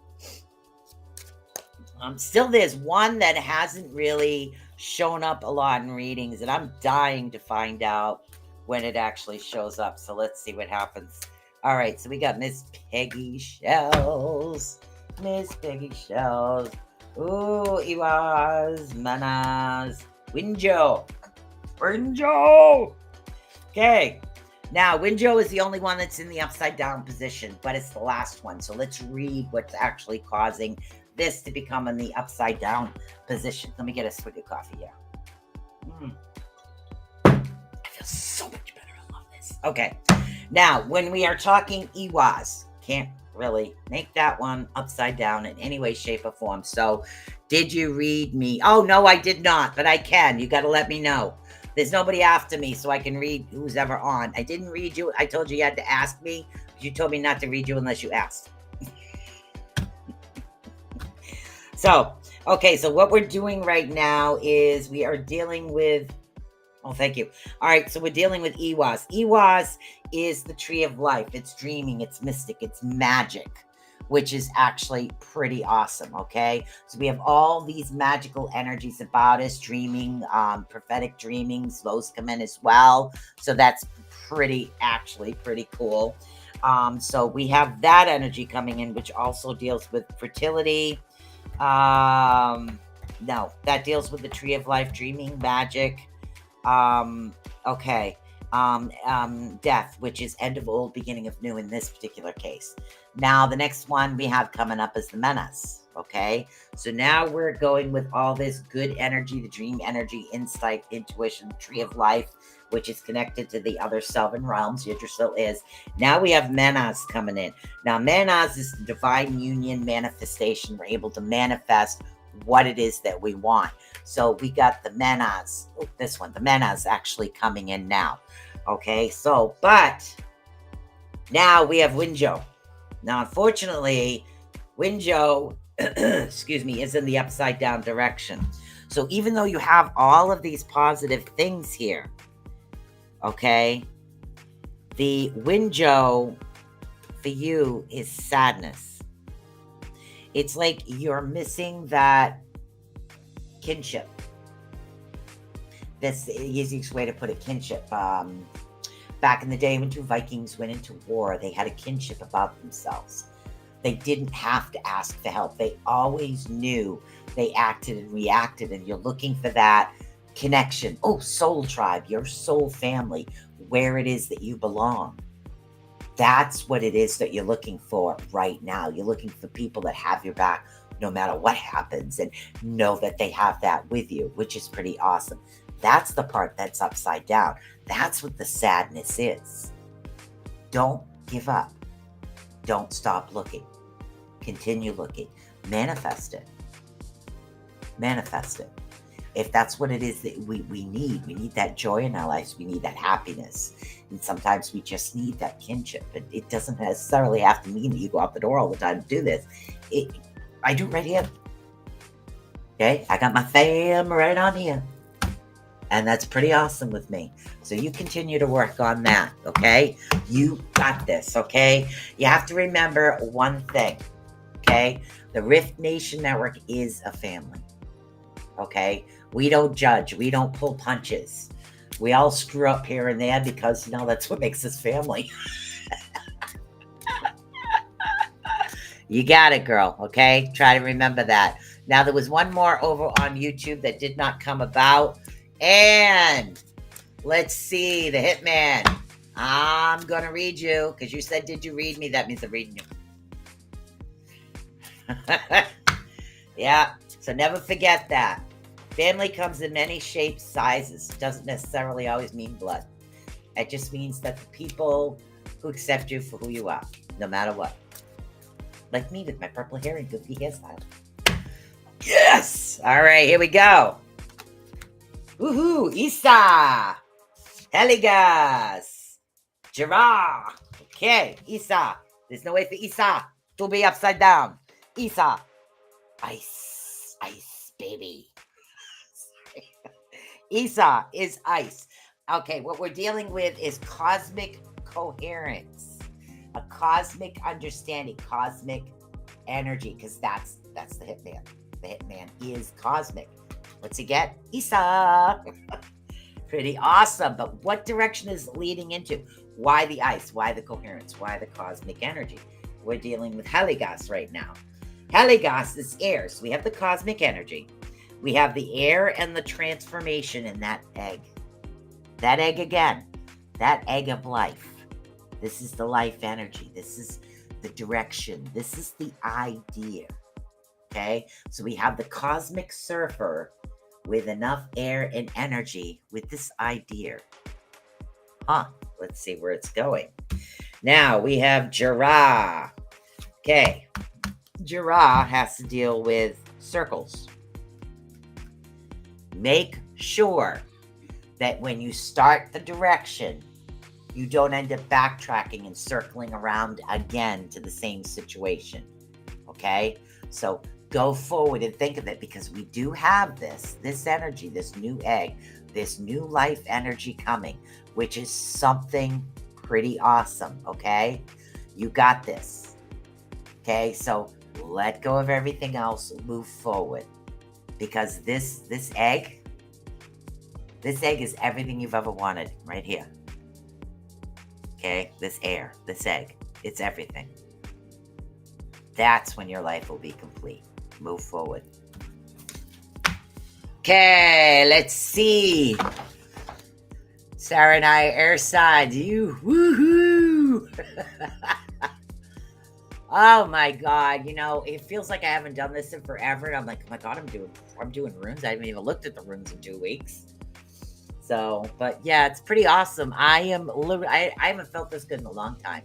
Still, there's one that hasn't really shown up a lot in readings, and I'm dying to find out when it actually shows up. So let's see what happens. All right, so we got Miss Peggy Shells. Miss Peggy Shells. Ooh, Iwas, Manas, Winjo. Okay. Now, Winjo is the only one that's in the upside down position, but it's the last one. So let's read what's actually causing this to become in the upside down position. Let me get a swig of coffee here. I feel so much better. I love this. Okay. Now, when we are talking Iwas, can't really make that one upside down in any way, shape, or form. So, did you read me? Oh, no, I did not, but I can. You got to let me know. There's nobody after me, so I can read who's ever on. I didn't read you. I told you had to ask me. You told me not to read you unless you asked. So, okay, so what we're doing right now is we are dealing with, oh, thank you. All right, so we're dealing with Iwas. Iwas is the tree of life. It's dreaming, it's mystic, it's magic, which is actually pretty awesome, okay? So we have all these magical energies about us, dreaming, prophetic dreamings, those come in as well. So that's pretty cool. So we have that energy coming in, which also deals with fertility. No, that deals with the tree of life, dreaming, magic. Okay. Death, which is end of old, beginning of new in this particular case. Now, the next one we have coming up is the menace. Okay. So now we're going with all this good energy, the dream energy, insight, intuition, tree of life, which is connected to the other 7 realms. Yggdrasil is. Now we have Menas coming in. Now, Menas is the divine union manifestation. We're able to manifest what it is that we want. So we got the Menas. Oh, this one, the Menas actually coming in now. Okay, so, but now we have Winjo. Now, unfortunately, Winjo, excuse me, is in the upside down direction. So even though you have all of these positive things here, okay, the Winjo for you is sadness. It's like you're missing that kinship. That's the easiest way to put it, kinship. Back in the day when 2 Vikings went into war, they had a kinship about themselves. They didn't have to ask for help. They always knew. They acted and reacted, and you're looking for that connection. Oh, soul tribe, your soul family, where it is that you belong. That's what it is that you're looking for right now. You're looking for people that have your back no matter what happens and know that they have that with you, which is pretty awesome. That's the part that's upside down. That's what the sadness is. Don't give up. Don't stop looking. Continue looking. Manifest it. Manifest it. If that's what it is that we need that joy in our lives. We need that happiness. And sometimes we just need that kinship. It doesn't necessarily have to mean that you go out the door all the time to do this. I do right here. Okay? I got my fam right on here. And that's pretty awesome with me. So you continue to work on that, okay? You got this, okay? You have to remember one thing, okay? The Rift Nation Network is a family, okay? We don't judge. We don't pull punches. We all screw up here and there because, that's what makes us family. You got it, girl, okay? Try to remember that. Now, there was one more over on YouTube that did not come about. And let's see, the Hitman. I'm going to read you because you said, did you read me? That means I'm reading you. Yeah, so never forget that. Family comes in many shapes, sizes. Doesn't necessarily always mean blood. It just means that the people who accept you for who you are, no matter what. Like me with my purple hair and goofy hairstyle. Yes! All right, here we go. Woohoo! Isa! Heligas! Girard! Okay, Isa. There's no way for Isa to be upside down. Isa. Ice. Ice, baby. Isa is ice. Okay, what we're dealing with is cosmic coherence. A cosmic understanding, cosmic energy, because that's the Hitman. The Hitman is cosmic. What's he get? Isa. Pretty awesome. But what direction is it leading into? Why the ice? Why the coherence? Why the cosmic energy? We're dealing with Heligas right now. Heligas is air. So we have the cosmic energy. We have the air and the transformation in that egg. That egg again. That egg of life. This is the life energy. This is the direction. This is the idea. Okay? So we have the cosmic surfer with enough air and energy with this idea. Let's see where it's going. Now we have Jara. Okay. Jara has to deal with circles. Make sure that when you start the direction, you don't end up backtracking and circling around again to the same situation. Okay? So go forward and think of it, because we do have this energy, this new egg, this new life energy coming, which is something pretty awesome. Okay? You got this. Okay? So let go of everything else, move forward, because this egg is everything you've ever wanted right here. Okay? This air, this egg, it's everything. That's when your life will be complete. Move forward. Okay, let's see. Sarah and I, airside, you, woohoo! Oh my God, it feels like I haven't done this in forever. And I'm like, oh my God, I'm doing runes. I haven't even looked at the runes in 2 weeks. So, but yeah, it's pretty awesome. I haven't felt this good in a long time.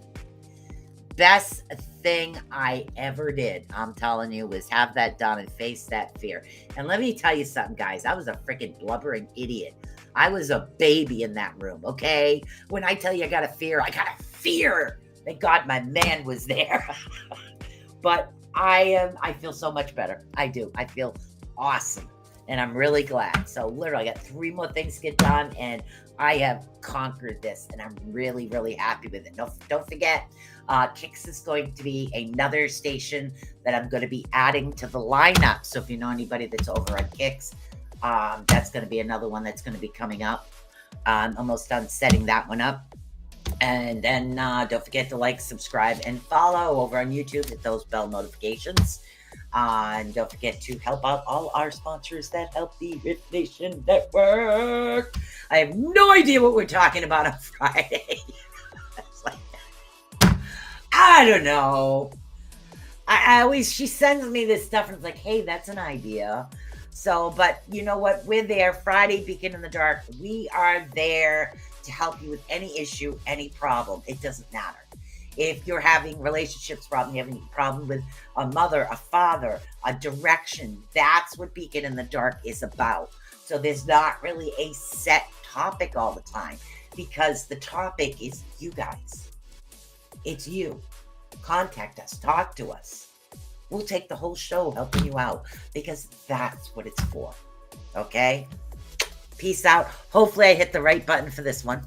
Best thing I ever did, I'm telling you, was have that done and face that fear. And let me tell you something, guys. I was a freaking blubbering idiot. I was a baby in that room, okay? When I tell you I got a fear. Thank God my man was there. But I feel so much better. I do. I feel awesome. And I'm really glad. So literally I got 3 more things to get done, and I have conquered this, and I'm really, really happy with it. Don't forget, Kix is going to be another station that I'm going to be adding to the lineup. So if you know anybody that's over at Kix, that's going to be another one that's going to be coming up. I'm almost done setting that one up. And then don't forget to like, subscribe, and follow over on YouTube. Hit those bell notifications. And don't forget to help out all our sponsors that help the Rift Nation Network. I have no idea what we're talking about on Friday. It's like, I don't know. She sends me this stuff and it's like, hey, that's an idea. So, but you know what? We're there. Friday, Beacon in the Dark. We are there to help you with any issue, any problem. It doesn't matter. If you're having relationships problem, you have any problem with a mother, a father, a direction, that's what Beacon in the Dark is about. So there's not really a set topic all the time, because the topic is you guys. It's you. Contact us. Talk to us. We'll take the whole show helping you out, because that's what it's for. Okay? Peace out. Hopefully I hit the right button for this one.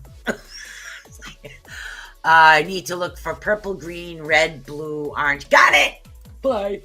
I need to look for purple, green, red, blue, orange. Got it! Bye.